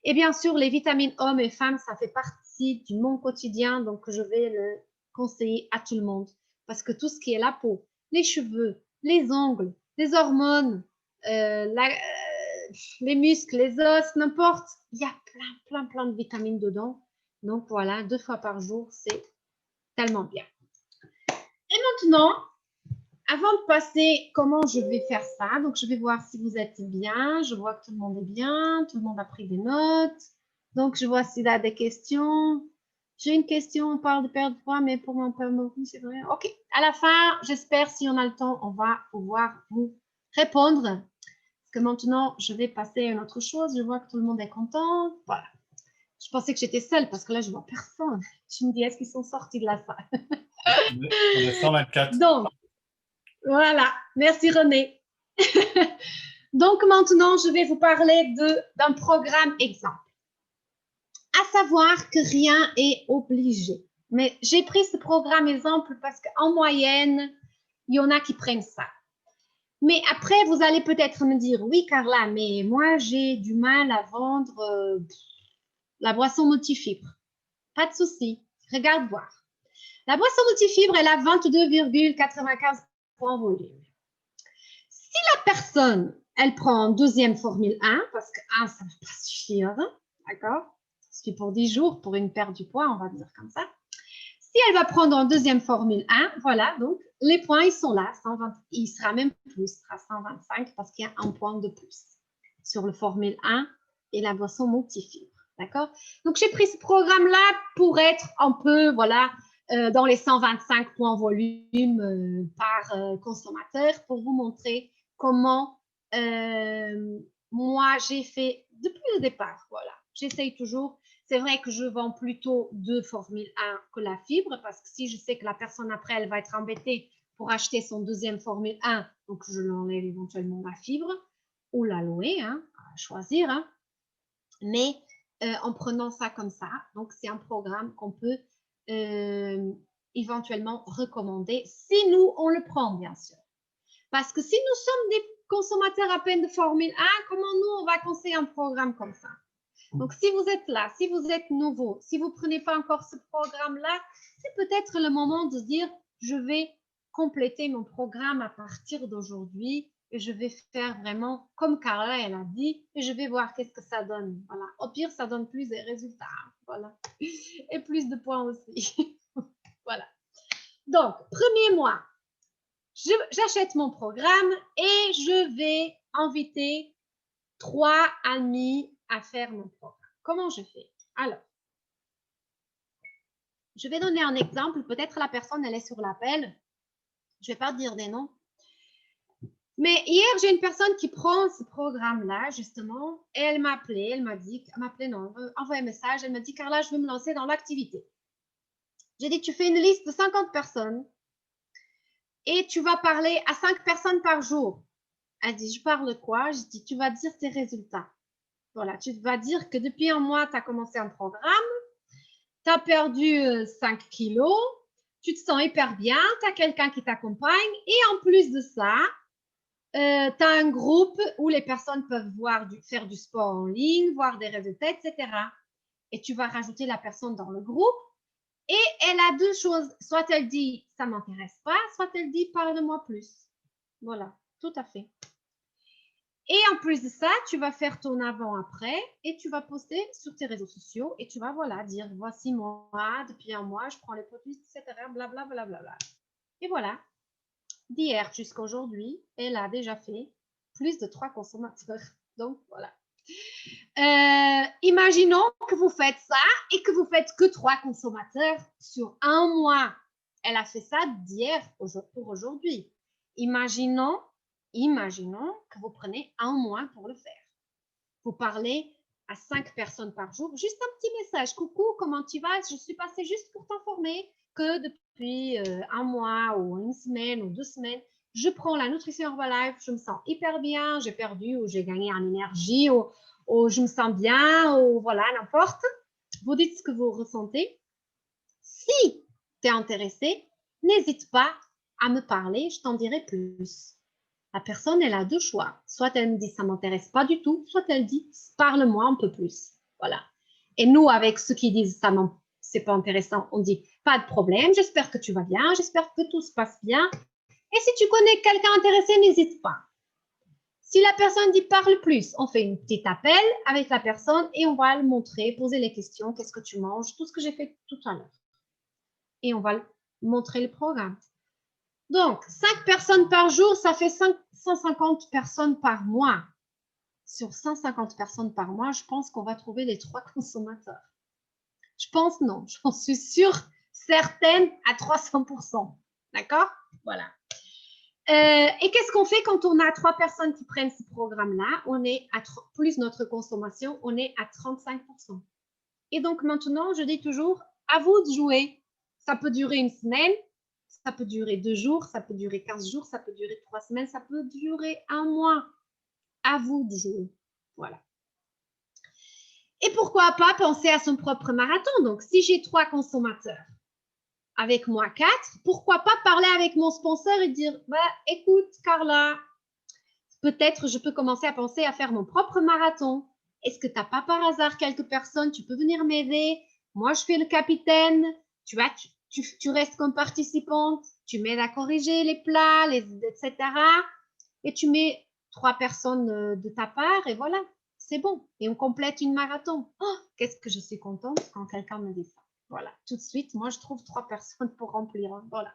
B: Et bien sûr, les vitamines hommes et femmes, ça fait partie du mon quotidien, donc je vais le conseiller à tout le monde. Parce que tout ce qui est la peau, les cheveux, les ongles, les hormones, les muscles, les os, n'importe, il y a plein de vitamines dedans. Donc voilà, 2 fois par jour, c'est tellement bien. Et maintenant, avant de passer comment je vais faire ça, donc je vais voir si vous êtes bien. Je vois que tout le monde est bien, tout le monde a pris des notes. Donc je vois s'il y a des questions. J'ai une question, on parle de perdre poids, mais pour mon père, c'est vrai. Ok, à la fin, j'espère, si on a le temps, on va pouvoir vous répondre. Parce que maintenant, je vais passer à une autre chose. Je vois que tout le monde est content. Voilà. Je pensais que j'étais seule parce que là, je vois personne. Je me dis, est-ce qu'ils sont sortis de la salle?
C: On est 124.
B: Donc, voilà. Merci René. Donc, maintenant, je vais vous parler d'un programme exemple. À savoir que rien est obligé. Mais j'ai pris ce programme exemple parce qu'en moyenne, il y en a qui prennent ça. Mais après, vous allez peut-être me dire, oui, Carla, mais moi, j'ai du mal à vendre la boisson multifibre. Pas de souci. Regarde voir. La boisson multifibre, elle a 22,95 points en volume. Si la personne, elle prend deuxième formule 1, parce que 1, ça ne va pas suffire, hein, d'accord? Ça suffit pour 10 jours, pour une perte du poids, on va dire comme ça. Si elle va prendre en deuxième formule 1, voilà, donc les points, ils sont là. 120, il sera même plus, il sera 125 parce qu'il y a un point de plus sur le formule 1 et la boisson multifibre, d'accord? Donc, j'ai pris ce programme-là pour être un peu, voilà, dans les 125 points volume par consommateur pour vous montrer comment moi, j'ai fait depuis le départ, voilà. J'essaye toujours. C'est vrai que je vends plutôt de formule 1 que la fibre parce que si je sais que la personne après, elle va être embêtée pour acheter son deuxième formule 1, donc je l'enlève éventuellement la fibre ou l'aloe, hein, à choisir. Hein. Mais en prenant ça comme ça, donc c'est un programme qu'on peut éventuellement recommander si nous, on le prend, bien sûr. Parce que si nous sommes des consommateurs à peine de formule 1, comment nous, on va conseiller un programme comme ça? Donc, si vous êtes là, si vous êtes nouveau, si vous ne prenez pas encore ce programme-là, c'est peut-être le moment de dire, je vais compléter mon programme à partir d'aujourd'hui et je vais faire vraiment comme Carla, elle a dit, et je vais voir qu'est-ce que ça donne. Voilà. Au pire, ça donne plus de résultats. Voilà. Et plus de points aussi. Voilà. Donc, premier mois, j'achète mon programme et je vais inviter 3 amis à faire mon programme. Comment je fais? Alors, je vais donner un exemple. Peut-être la personne, elle est sur l'appel. Je ne vais pas dire des noms. Mais hier, j'ai une personne qui prend ce programme-là, justement, et elle m'a appelé. Elle m'a dit, envoyé un message. Elle m'a dit, Carla, je veux me lancer dans l'activité. J'ai dit, tu fais une liste de 50 personnes et tu vas parler à 5 personnes par jour. Elle dit, je parle de quoi? Je dis, tu vas dire tes résultats. Voilà, tu vas dire que depuis un mois, tu as commencé un programme, tu as perdu 5 kilos, tu te sens hyper bien, tu as quelqu'un qui t'accompagne et en plus de ça, tu as un groupe où les personnes peuvent faire du sport en ligne, voir des résultats, etc. Et tu vas rajouter la personne dans le groupe et elle a 2 choses. Soit elle dit « ça ne m'intéresse pas », soit elle dit « parle-moi plus ». Voilà, tout à fait. Et en plus de ça, tu vas faire ton avant-après et tu vas poster sur tes réseaux sociaux et tu vas dire voici moi, depuis un mois, je prends les produits, etc. Blablabla. Et voilà, d'hier jusqu'à aujourd'hui, elle a déjà fait plus de 3 consommateurs. Donc voilà. Imaginons que vous faites ça et que vous faites que 3 consommateurs sur un mois. Elle a fait ça d'hier pour aujourd'hui. Imaginons que vous prenez un mois pour le faire. Vous parlez à 5 personnes par jour, juste un petit message. Coucou, comment tu vas? Je suis passée juste pour t'informer que depuis un mois ou une semaine ou 2 semaines, je prends la nutrition Herbalife, je me sens hyper bien, j'ai perdu ou j'ai gagné en énergie ou ou je me sens bien, ou voilà, n'importe. Vous dites ce que vous ressentez. Si tu es intéressé, n'hésite pas à me parler, je t'en dirai plus. La personne, elle a deux choix. Soit elle me dit ça ne m'intéresse pas du tout, soit elle dit parle-moi un peu plus. Voilà. Et nous, avec ceux qui disent ça, non, c'est pas intéressant, on dit pas de problème, j'espère que tu vas bien, j'espère que tout se passe bien. Et si tu connais quelqu'un intéressé, n'hésite pas. Si la personne dit parle plus, on fait une petite appel avec la personne et on va le montrer, poser les questions, qu'est-ce que tu manges, tout ce que j'ai fait tout à l'heure. Et on va montrer le programme. Donc, 5 personnes par jour, ça fait 150 personnes par mois. Sur 150 personnes par mois, je pense qu'on va trouver les 3 consommateurs. Je pense non, j'en suis sûre, certaine à 300%. D'accord? Voilà. Et qu'est-ce qu'on fait quand on a 3 personnes qui prennent ce programme-là? On est à plus notre consommation, on est à 35%. Et donc maintenant, je dis toujours, à vous de jouer. Ça peut durer une semaine, ça peut durer 2 jours, ça peut durer 15 jours, ça peut durer 3 semaines, ça peut durer 1 mois. À vous de jouer. Voilà. Et pourquoi pas penser à son propre marathon? Donc, si j'ai 3 consommateurs, avec moi 4, pourquoi pas parler avec mon sponsor et dire, bah, écoute, Carla, peut-être je peux commencer à penser à faire mon propre marathon. Est-ce que tu n'as pas par hasard quelques personnes? Tu peux venir m'aider. Moi, je fais le capitaine. Tu restes comme participante. Tu m'aides à corriger les plats, etc. Et tu mets 3 personnes de ta part et voilà, c'est bon. Et on complète une marathon. Oh, qu'est-ce que je suis contente quand quelqu'un me dit ça. Voilà, tout de suite, moi, je trouve 3 personnes pour remplir. Hein. Voilà.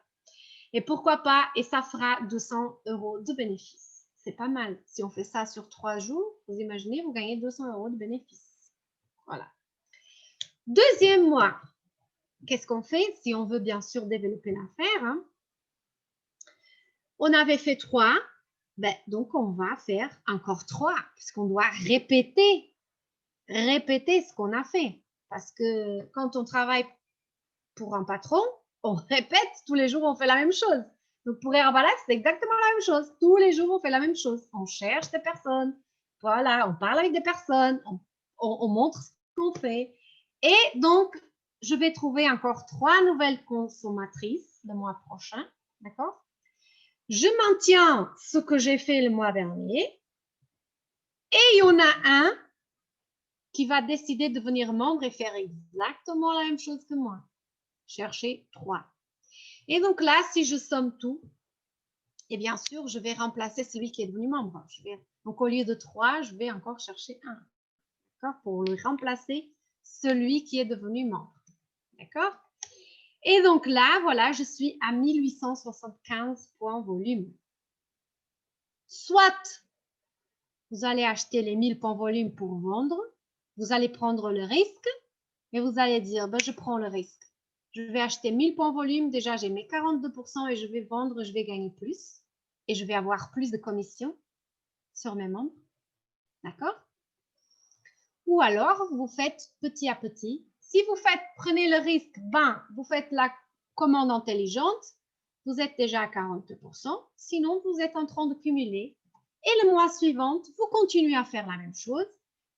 B: Et pourquoi pas, et ça fera 200 € de bénéfices. C'est pas mal. Si on fait ça sur 3 jours, vous imaginez, vous gagnez 200 € de bénéfices. Voilà. Deuxième mois, qu'est-ce qu'on fait si on veut bien sûr développer l'affaire? Hein? On avait fait 3, ben, donc on va faire encore 3, puisqu'on doit répéter ce qu'on a fait. Parce que quand on travaille pour un patron, on répète tous les jours, on fait la même chose. Donc pour Herbalife, c'est exactement la même chose. Tous les jours, on fait la même chose. On cherche des personnes. Voilà, on parle avec des personnes. On montre ce qu'on fait. Et donc, je vais trouver encore 3 nouvelles consommatrices le mois prochain. D'accord? Je maintiens ce que j'ai fait le mois dernier. Et il y en a un qui va décider de devenir membre et faire exactement la même chose que moi. Chercher 3. Et donc là, si je somme tout, et bien sûr, je vais remplacer celui qui est devenu membre. Donc au lieu de 3, je vais encore chercher 1. D'accord? Pour lui remplacer celui qui est devenu membre. D'accord? Et donc là, voilà, je suis à 1875 points volume. Soit vous allez acheter les 1000 points volume pour vendre, vous allez prendre le risque, et vous allez dire, ben, je prends le risque. Je vais acheter 1000 points volume, déjà j'ai mes 42% et je vais vendre, je vais gagner plus. Et je vais avoir plus de commissions sur mes membres. D'accord? Ou alors, vous faites petit à petit. Si vous prenez le risque, ben, vous faites la commande intelligente, vous êtes déjà à 42%. Sinon, vous êtes en train de cumuler. Et le mois suivant, vous continuez à faire la même chose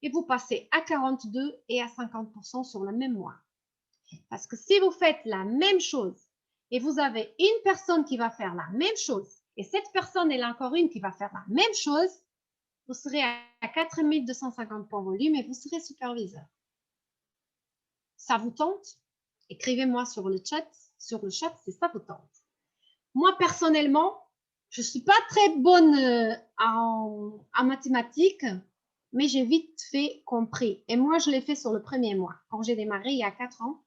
B: et vous passez à 42 et à 50% sur le même mois. Parce que si vous faites la même chose et vous avez une personne qui va faire la même chose et cette personne est encore une qui va faire la même chose, vous serez à 4250 points volume et vous serez superviseur. Ça vous tente? Écrivez-moi sur le chat si ça vous tente. Moi, personnellement, je ne suis pas très bonne en mathématiques, mais j'ai vite fait compris. Et moi, je l'ai fait sur le premier mois. Quand j'ai démarré il y a 4 ans,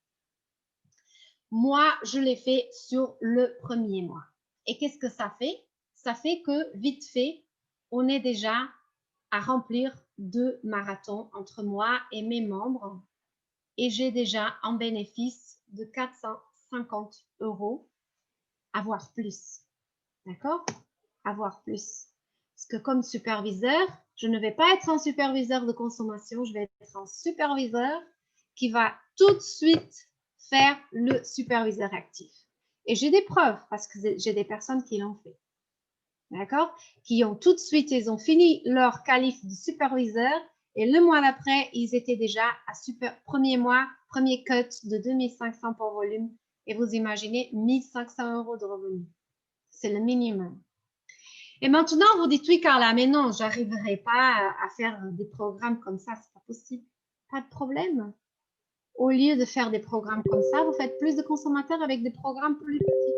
B: moi, je l'ai fait sur le premier mois. Et qu'est-ce que ça fait? Ça fait que, vite fait, on est déjà à remplir 2 marathons entre moi et mes membres. Et j'ai déjà un bénéfice de 450 €, voire plus. D'accord? Voire plus. Parce que comme superviseur, je ne vais pas être un superviseur de consommation, je vais être un superviseur qui va tout de suite faire le superviseur actif. Et j'ai des preuves parce que j'ai des personnes qui l'ont fait. D'accord? Qui ont tout de suite, ils ont fini leur qualif de superviseur Et le mois d'après, ils étaient déjà à super premier mois, premier cut de 2500 pour volume. Et vous imaginez 1500 € de revenus. C'est le minimum. Et maintenant, vous dites, oui, Carla, mais non, j'arriverai pas à faire des programmes comme ça, c'est pas possible. Pas de problème. Au lieu de faire des programmes comme ça, vous faites plus de consommateurs avec des programmes plus petits.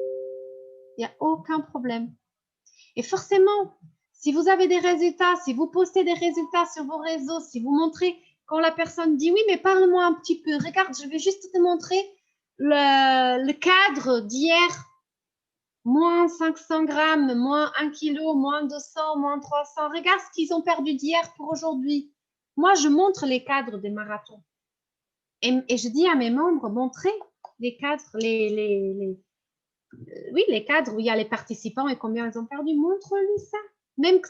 B: Il n'y a aucun problème. Et forcément, si vous avez des résultats, si vous postez des résultats sur vos réseaux, si vous montrez, quand la personne dit, oui, mais parle-moi un petit peu, regarde, je vais juste te montrer le cadre d'hier, moins 500 grammes, moins 1 kilo, moins 200, moins 300. Regarde ce qu'ils ont perdu d'hier pour aujourd'hui. Moi, je montre les cadres des marathons. Et je dis à mes membres, montrez les cadres, les cadres où il y a les participants et combien ils ont perdu. Montre-lui ça. Même que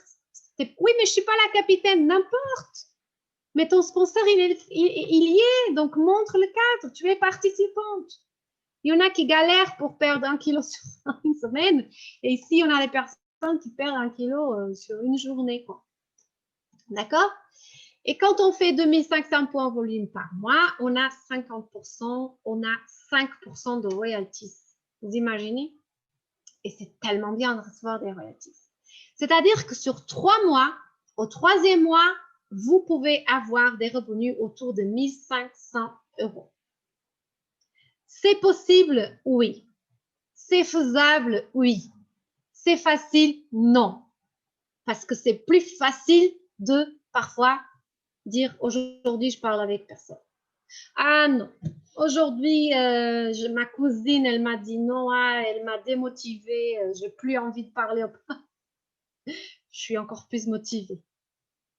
B: oui, mais je ne suis pas la capitaine, n'importe. Mais ton sponsor, il y est, donc montre le cadre. Tu es participante. Il y en a qui galèrent pour perdre 1 kilo sur une semaine. Et ici, on a des personnes qui perdent 1 kilo sur une journée. D'accord? Et quand on fait 2500 points volume par mois, on a 50%, on a 5% de royalties. Vous imaginez? Et c'est tellement bien de recevoir des royalties. C'est-à-dire que sur 3 mois, au 3e mois, vous pouvez avoir des revenus autour de 1500 €. C'est possible? Oui. C'est faisable? Oui. C'est facile? Non. Parce que c'est plus facile de parfois dire aujourd'hui, je parle avec personne. Ah non, aujourd'hui, ma cousine, elle m'a dit non, elle m'a démotivée, je n'ai plus envie de parler. Je suis encore plus motivée.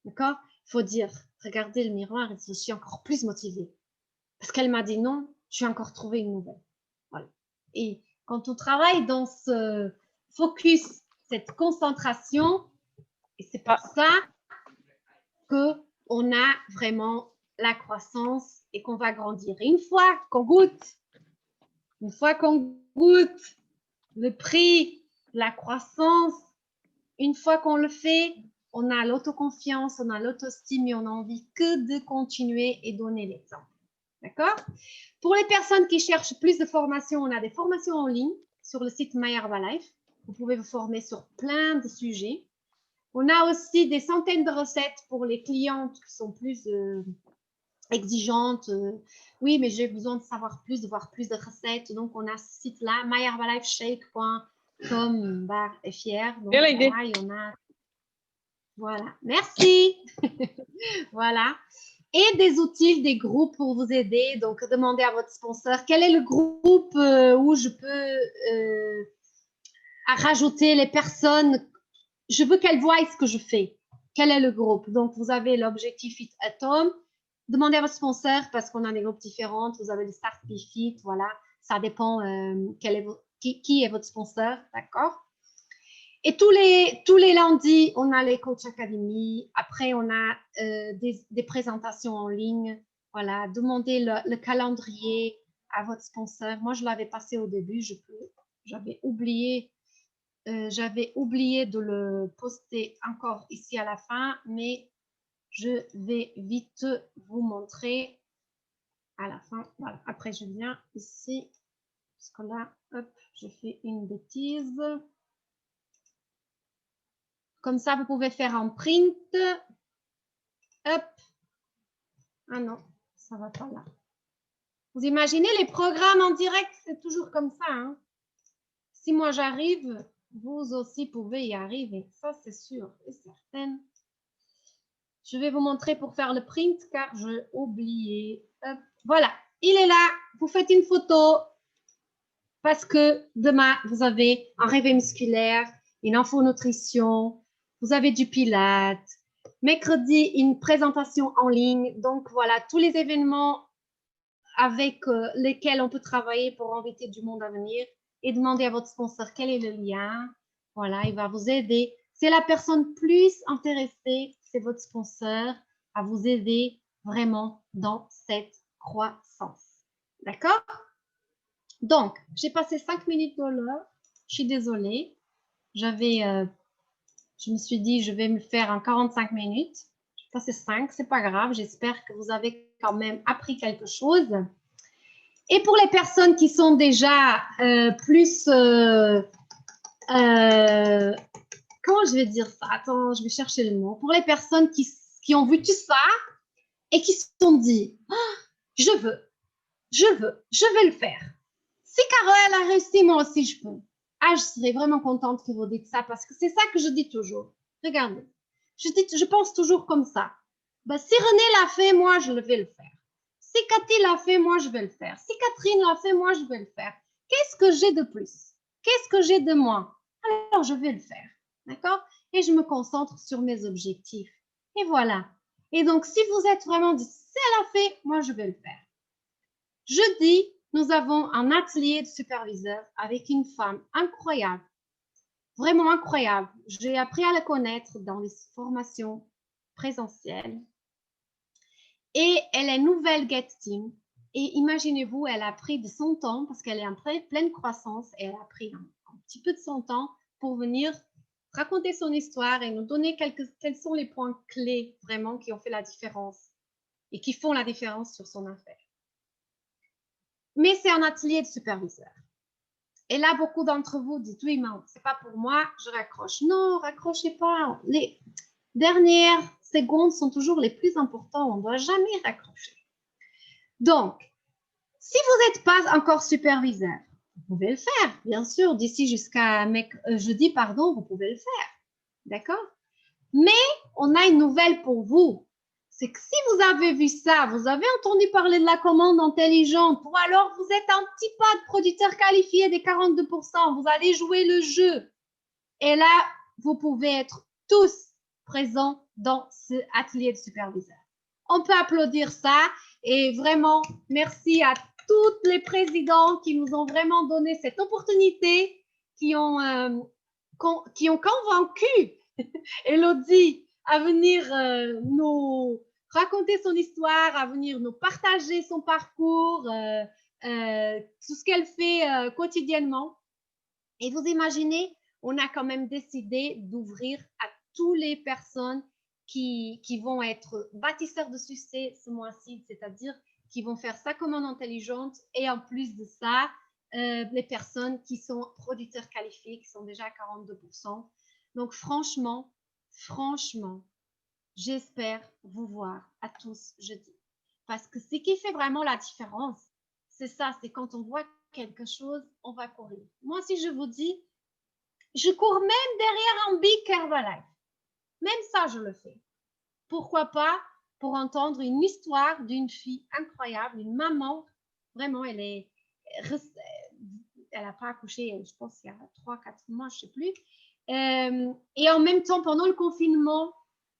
B: D'accord? Il faut dire, regardez le miroir et dire, je suis encore plus motivée. Parce qu'elle m'a dit non, je suis encore trouvé une nouvelle. Voilà. Et quand on travaille dans ce focus, cette concentration, et c'est pour ça qu'on a vraiment la croissance et qu'on va grandir. Et une fois qu'on goûte le prix, la croissance, une fois qu'on le fait, on a l'autoconfiance, on a l'autostime et on a envie que de continuer et donner l'exemple. D'accord? Pour les personnes qui cherchent plus de formations, on a des formations en ligne sur le site My Herbalife. Vous pouvez vous former sur plein de sujets. On a aussi des centaines de recettes pour les clientes qui sont plus exigeantes. Oui, mais j'ai besoin de savoir plus, de voir plus de recettes. Donc, on a ce site-là, myherbalifeshake.com/fr. Donc, là, il y en a. Voilà. Merci. Voilà. Et des outils, des groupes pour vous aider. Donc, demandez à votre sponsor quel est le groupe où je peux rajouter les personnes. Je veux qu'elles voient ce que je fais. Quel est le groupe? Donc, vous avez l'objectif Fit Atom. Demandez à votre sponsor parce qu'on a des groupes différents. Vous avez le Start Be Fit, voilà. Ça dépend qui est votre sponsor, d'accord? Et tous les lundis, on a les Coach Academy. Après, on a des présentations en ligne. Voilà, demandez le calendrier à votre sponsor. Moi, je l'avais passé au début. J'avais oublié de le poster encore ici à la fin, mais je vais vite vous montrer à la fin. Voilà, après, je viens ici. Parce que là, hop, je fais une bêtise. Comme ça, vous pouvez faire un print. Hop. Ah non, ça va pas là. Vous imaginez les programmes en direct, c'est toujours comme ça. Hein? Si moi j'arrive, vous aussi pouvez y arriver. Ça, c'est sûr et certain. Je vais vous montrer pour faire le print car j'ai oublié. Hop. Voilà, il est là. Vous faites une photo parce que demain, vous avez un réveil musculaire, une infonutrition, vous avez du pilates. Mercredi, une présentation en ligne. Donc, voilà, tous les événements avec lesquels on peut travailler pour inviter du monde à venir et demander à votre sponsor quel est le lien. Voilà, il va vous aider. C'est la personne plus intéressée, c'est votre sponsor, à vous aider vraiment dans cette croissance. D'accord? Donc, j'ai passé 5 minutes de l'heure. Je suis désolée. Je me suis dit, je vais me faire en 45 minutes. Ça, c'est 5, c'est pas grave. J'espère que vous avez quand même appris quelque chose. Et pour les personnes qui sont déjà plus... comment je vais dire ça? Attends, je vais chercher le mot. Pour les personnes qui ont vu tout ça et qui se sont dit oh, je vais le faire. Si Carole a réussi, moi aussi je peux. Ah, je serais vraiment contente que vous dites ça parce que c'est ça que je dis toujours. Regardez, je pense toujours comme ça. Ben, si René l'a fait, moi je vais le faire. Si Cathy l'a fait, moi je vais le faire. Si Catherine l'a fait, moi je vais le faire. Qu'est-ce que j'ai de plus? Qu'est-ce que j'ai de moins? Alors je vais le faire. D'accord? Et je me concentre sur mes objectifs. Et voilà. Et donc, si vous êtes vraiment dit, si elle a fait, moi je vais le faire. Jeudi, nous avons un atelier de superviseur avec une femme incroyable, vraiment incroyable. J'ai appris à la connaître dans les formations présentielles. Et elle est nouvelle Get Team. Et imaginez-vous, elle a pris de son temps, parce qu'elle est en pleine croissance, et elle a pris un petit peu de son temps pour venir raconter son histoire et nous donner quels sont les points clés vraiment qui ont fait la différence et qui font la différence sur son affaire. Mais c'est un atelier de superviseur. Et là, beaucoup d'entre vous disent, oui, mais c'est pas pour moi, je raccroche. Non, raccrochez pas. Les dernières secondes sont toujours les plus importantes. On ne doit jamais raccrocher. Donc, si vous n'êtes pas encore superviseur, vous pouvez le faire, bien sûr. D'ici jusqu'à jeudi, vous pouvez le faire. D'accord? Mais on a une nouvelle pour vous. C'est que si vous avez vu ça, vous avez entendu parler de la commande intelligente, ou alors vous êtes un petit pas de producteur qualifié des 42%, vous allez jouer le jeu. Et là, vous pouvez être tous présents dans ce atelier de superviseur. On peut applaudir ça et vraiment, merci à tous les présidents qui nous ont vraiment donné cette opportunité, qui ont convaincu Elodie à venir nous raconter son histoire, à venir nous partager son parcours, tout ce qu'elle fait quotidiennement. Et vous imaginez, on a quand même décidé d'ouvrir à toutes les personnes qui vont être bâtisseurs de succès ce mois-ci, c'est-à-dire qui vont faire sa commande intelligente et en plus de ça, les personnes qui sont producteurs qualifiés, qui sont déjà à 42%. Donc franchement, j'espère vous voir à tous jeudi. Parce que ce qui fait vraiment la différence, c'est ça, c'est quand on voit quelque chose, on va courir. Moi, si je vous dis, je cours même derrière un Big Herbalife. Même ça, je le fais. Pourquoi pas pour entendre une histoire d'une fille incroyable, une maman, vraiment, elle n'a pas accouché, je pense il y a 3-4 mois, je ne sais plus. Et en même temps, pendant le confinement,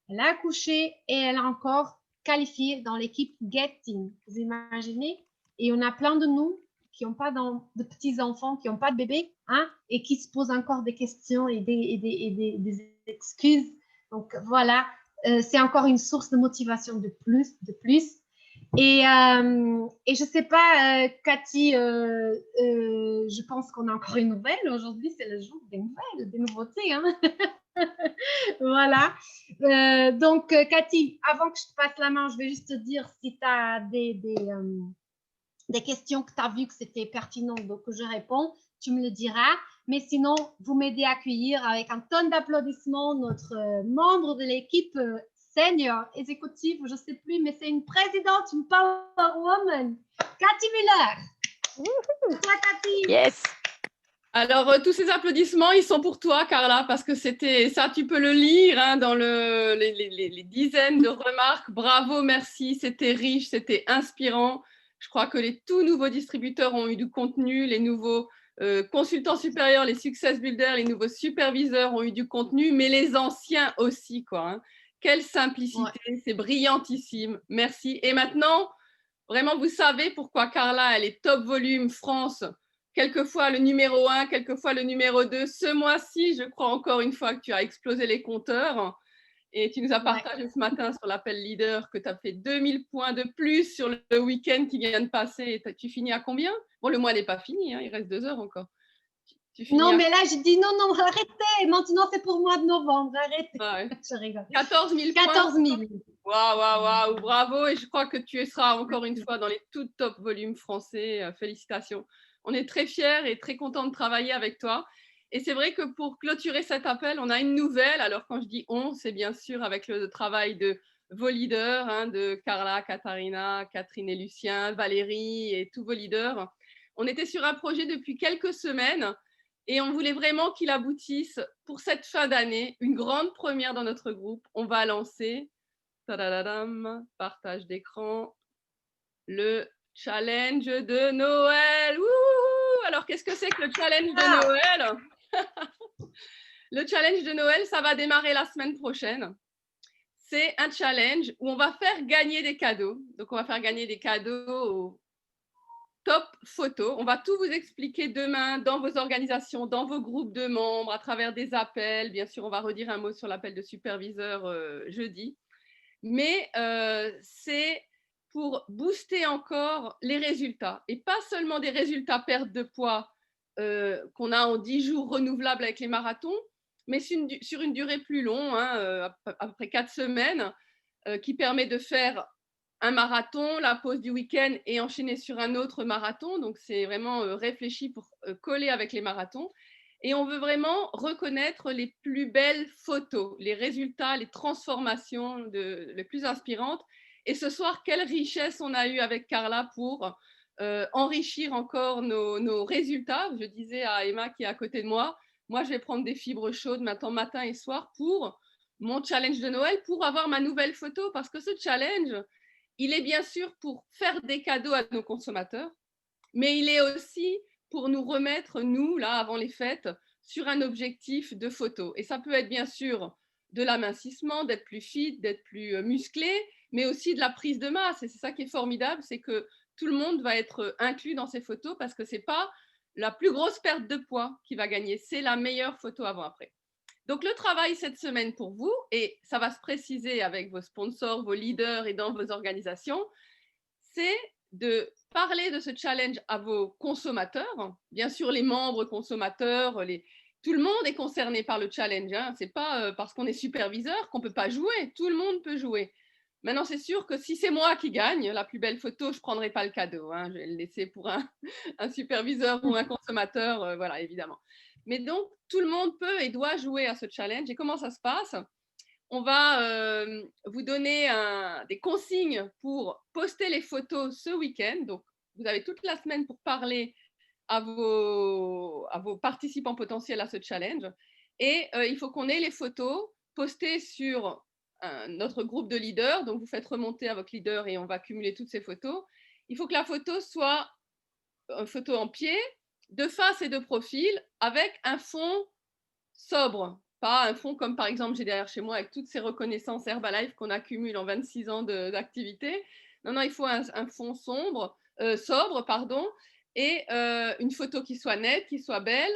B: elle a accouché et elle a encore qualifié dans l'équipe Get Team. Vous imaginez? Et on a plein de nous qui n'ont pas de petits-enfants, qui n'ont pas de bébés, hein, et qui se posent encore des questions et des excuses. Donc voilà, c'est encore une source de motivation de plus. Et je ne sais pas, Cathy, je pense qu'on a encore une nouvelle. Aujourd'hui, c'est le jour des nouvelles, des nouveautés. Hein. Voilà. Donc, Cathy, avant que je te passe la main, je vais juste te dire si tu as des questions que tu as vues que c'était pertinent, donc que je réponds, tu me le diras. Mais sinon, vous m'aidez à accueillir avec un tonne d'applaudissements notre membre de l'équipe senior, exécutive, je ne sais plus, mais c'est une présidente, une power woman, Cathy Miller. Toi, Cathy.
A: Yes. Alors, tous ces applaudissements, ils sont pour toi, Carla, parce que c'était ça, tu peux le lire hein, dans les dizaines de remarques. Bravo, merci, c'était riche, c'était inspirant. Je crois que les tout nouveaux distributeurs ont eu du contenu, les nouveaux consultants supérieurs, les success builders, les nouveaux superviseurs ont eu du contenu, mais les anciens aussi, quoi. Hein. Quelle simplicité, ouais. C'est brillantissime. Merci. Et maintenant, vraiment, vous savez pourquoi Carla, elle est top volume France, quelquefois le numéro 1, quelquefois le numéro 2. Ce mois-ci, je crois encore une fois que tu as explosé les compteurs. Et tu nous as partagé ce matin sur l'appel leader que tu as fait 2000 points de plus sur le week-end qui vient de passer. Tu finis à combien? Bon, le mois n'est pas fini, hein, il reste 2 heures encore.
B: Non, mais là, je dis non, arrêtez. Maintenant, c'est pour le mois de novembre. Arrêtez.
A: Ah ouais.
B: Je rigole.
A: 14 000
B: 14 000.
A: Waouh, waouh, waouh, bravo. Et je crois que tu seras encore une fois dans les tout top volumes français. Félicitations. On est très fiers et très contents de travailler avec toi. Et c'est vrai que pour clôturer cet appel, on a une nouvelle. Alors, quand je dis on, c'est bien sûr avec le travail de vos leaders, hein, de Carla, Katharina, Catherine et Lucien, Valérie et tous vos leaders. On était sur un projet depuis quelques semaines et on voulait vraiment qu'il aboutisse pour cette fin d'année. Une grande première dans notre groupe. On va lancer, tadadadam, partage d'écran, le challenge de Noël. Wouhou! Alors, qu'est-ce que c'est que le challenge de Noël? Le challenge de Noël, ça va démarrer la semaine prochaine. C'est un challenge où on va faire gagner des cadeaux. Donc, on va faire gagner des cadeaux aux top photos. On va tout vous expliquer demain dans vos organisations, dans vos groupes de membres, à travers des appels. Bien sûr, on va redire un mot sur l'appel de superviseur jeudi. Mais c'est pour booster encore les résultats. Et pas seulement des résultats perte de poids qu'on a en 10 jours renouvelables avec les marathons, mais sur une durée plus longue, hein, après 4 semaines, qui permet de faire un marathon, la pause du week-end et enchaîner sur un autre marathon. Donc, c'est vraiment réfléchi pour coller avec les marathons. Et on veut vraiment reconnaître les plus belles photos, les résultats, les transformations les plus inspirantes. Et ce soir, quelle richesse on a eu avec Carla pour enrichir encore nos résultats. Je disais à Emma qui est à côté de moi, je vais prendre des fibres chaudes maintenant matin et soir pour mon challenge de Noël, pour avoir ma nouvelle photo, parce que ce challenge, il est bien sûr pour faire des cadeaux à nos consommateurs, mais il est aussi pour nous remettre, nous, là, avant les fêtes, sur un objectif de photo. Et ça peut être bien sûr de l'amincissement, d'être plus fit, d'être plus musclé, mais aussi de la prise de masse. Et c'est ça qui est formidable, c'est que tout le monde va être inclus dans ces photos parce que ce n'est pas la plus grosse perte de poids qui va gagner, c'est la meilleure photo avant-après. Donc, le travail cette semaine pour vous, et ça va se préciser avec vos sponsors, vos leaders et dans vos organisations, c'est de parler de ce challenge à vos consommateurs, bien sûr les membres consommateurs, tout le monde est concerné par le challenge, hein. Ce n'est pas parce qu'on est superviseur qu'on ne peut pas jouer, tout le monde peut jouer. Maintenant, c'est sûr que si c'est moi qui gagne la plus belle photo, je ne prendrai pas le cadeau, hein. Je vais le laisser pour un superviseur ou un consommateur, voilà, évidemment. Mais donc, tout le monde peut et doit jouer à ce challenge. Et comment ça se passe? On va vous donner des consignes pour poster les photos ce week-end. Donc, vous avez toute la semaine pour parler à vos participants potentiels à ce challenge. Et il faut qu'on ait les photos postées sur notre groupe de leaders. Donc, vous faites remonter à votre leader et on va cumuler toutes ces photos. Il faut que la photo soit une photo en pied, de face et de profil, avec un fond sobre, pas un fond comme par exemple j'ai derrière chez moi avec toutes ces reconnaissances Herbalife qu'on accumule en 26 ans d'activité. Non, il faut un fond sobre, pardon, et une photo qui soit nette, qui soit belle,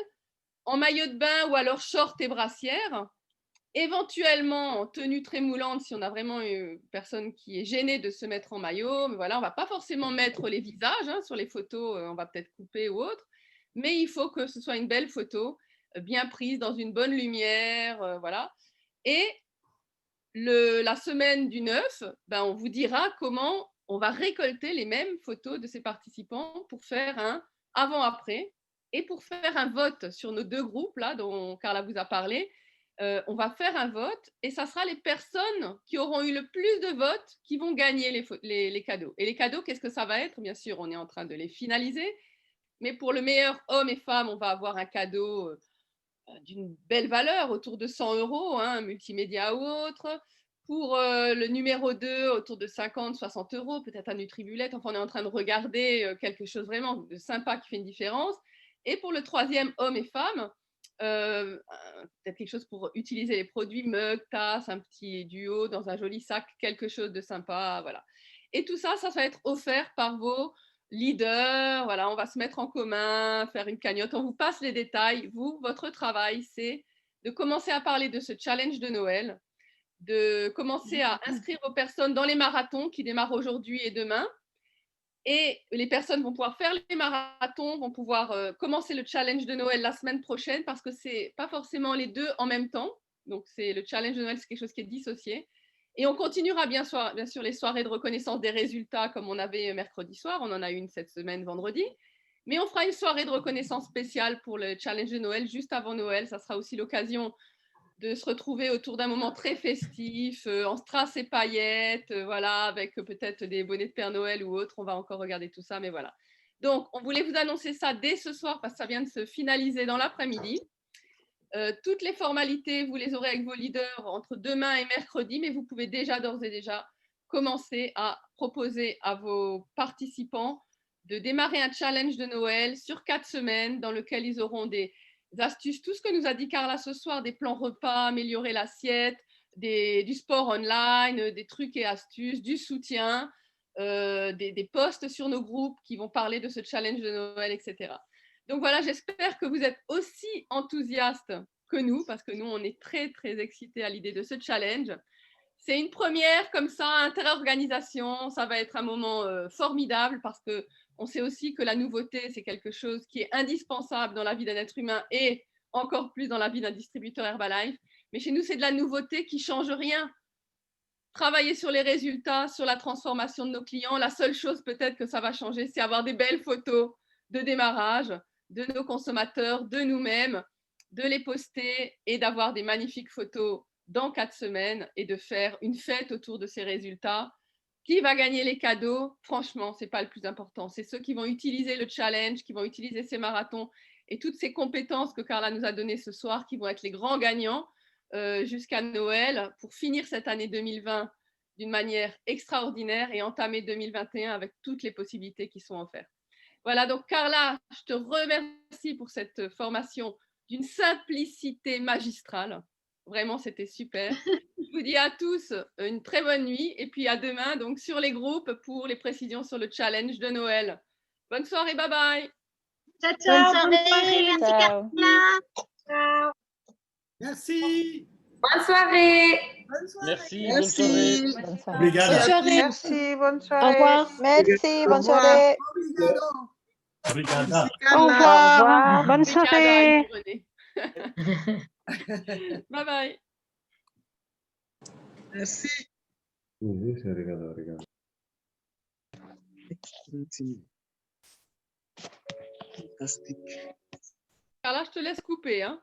A: en maillot de bain ou alors short et brassière, éventuellement en tenue très moulante si on a vraiment une personne qui est gênée de se mettre en maillot. Mais voilà, on ne va pas forcément mettre les visages, hein, sur les photos, on va peut-être couper ou autre, mais il faut que ce soit une belle photo, bien prise dans une bonne lumière, voilà. Et la semaine du 9, on vous dira comment on va récolter les mêmes photos de ces participants pour faire un avant-après et pour faire un vote sur nos 2 groupes là dont Carla vous a parlé. On va faire un vote et ça sera les personnes qui auront eu le plus de votes qui vont gagner les cadeaux. Et les cadeaux, qu'est-ce que ça va être? Bien sûr, on est en train de les finaliser, mais pour le meilleur homme et femme, on va avoir un cadeau d'une belle valeur, autour de 100 €, hein, multimédia ou autre. Pour le numéro 2, autour de 50, 60 €, peut-être un Nutribullet. Enfin, on est en train de regarder quelque chose vraiment de sympa qui fait une différence. Et pour le troisième, hommes et femmes, peut-être quelque chose pour utiliser les produits, mug, tasse, un petit duo dans un joli sac, quelque chose de sympa, voilà. Et tout ça, ça va être offert par vos leader, voilà, on va se mettre en commun, faire une cagnotte, on vous passe les détails. Vous, votre travail, c'est de commencer à parler de ce challenge de Noël, de commencer à inscrire vos personnes dans les marathons qui démarrent aujourd'hui et demain. Et les personnes vont pouvoir faire les marathons, vont pouvoir commencer le challenge de Noël la semaine prochaine parce que ce n'est pas forcément les deux en même temps. Donc, le challenge de Noël, c'est quelque chose qui est dissocié. Et on continuera bien sûr les soirées de reconnaissance des résultats comme on avait mercredi soir. On en a une cette semaine vendredi. Mais on fera une soirée de reconnaissance spéciale pour le challenge de Noël juste avant Noël. Ça sera aussi l'occasion de se retrouver autour d'un moment très festif, en strass et paillettes, voilà, avec peut-être des bonnets de Père Noël ou autre. On va encore regarder tout ça, mais voilà. Donc, on voulait vous annoncer ça dès ce soir parce que ça vient de se finaliser dans l'après-midi. Toutes les formalités, vous les aurez avec vos leaders entre demain et mercredi, mais vous pouvez d'ores et déjà commencer à proposer à vos participants de démarrer un challenge de Noël sur 4 semaines dans lequel ils auront des astuces, tout ce que nous a dit Carla ce soir, des plans repas, améliorer l'assiette, du sport online, des trucs et astuces, du soutien, des posts sur nos groupes qui vont parler de ce challenge de Noël, etc. Donc voilà, j'espère que vous êtes aussi enthousiastes que nous, parce que nous, on est très, très excités à l'idée de ce challenge. C'est une première comme ça, inter-organisation. Ça va être un moment formidable parce qu'on sait aussi que la nouveauté, c'est quelque chose qui est indispensable dans la vie d'un être humain et encore plus dans la vie d'un distributeur Herbalife. Mais chez nous, c'est de la nouveauté qui ne change rien. Travailler sur les résultats, sur la transformation de nos clients, la seule chose peut-être que ça va changer, c'est avoir des belles photos de démarrage de nos consommateurs, de nous-mêmes, de les poster et d'avoir des magnifiques photos dans 4 semaines et de faire une fête autour de ces résultats. Qui va gagner les cadeaux? Franchement, ce n'est pas le plus important. C'est ceux qui vont utiliser le challenge, qui vont utiliser ces marathons et toutes ces compétences que Carla nous a données ce soir qui vont être les grands gagnants jusqu'à Noël pour finir cette année 2020 d'une manière extraordinaire et entamer 2021 avec toutes les possibilités qui sont offertes. Voilà, donc Carla, je te remercie pour cette formation d'une simplicité magistrale. Vraiment, c'était super. Je vous dis à tous une très bonne nuit et puis à demain donc sur les groupes pour les précisions sur le challenge de Noël. Bonne soirée, bye bye.
B: Ciao, ciao, bonne soirée. Merci
D: Ciao.
B: Carla. Ciao.
E: Merci.
F: Bonne soirée.
E: Bonne soirée.
C: Merci, bonne soirée.
D: Bonne soirée.
C: Obrigado.
B: Bonne soirée.
D: Merci, bonne soirée.
B: Au revoir.
D: Merci,
E: Au
D: bonne
E: revoir.
D: soirée.
E: Obrigado.
C: Obrigada.
E: Merci,
D: Au
E: Carla.
D: revoir. Bonne soirée.
A: Bye bye.
E: Merci.
C: Obrigado.
E: Fantastique.
A: Carla, je te laisse couper. Hein.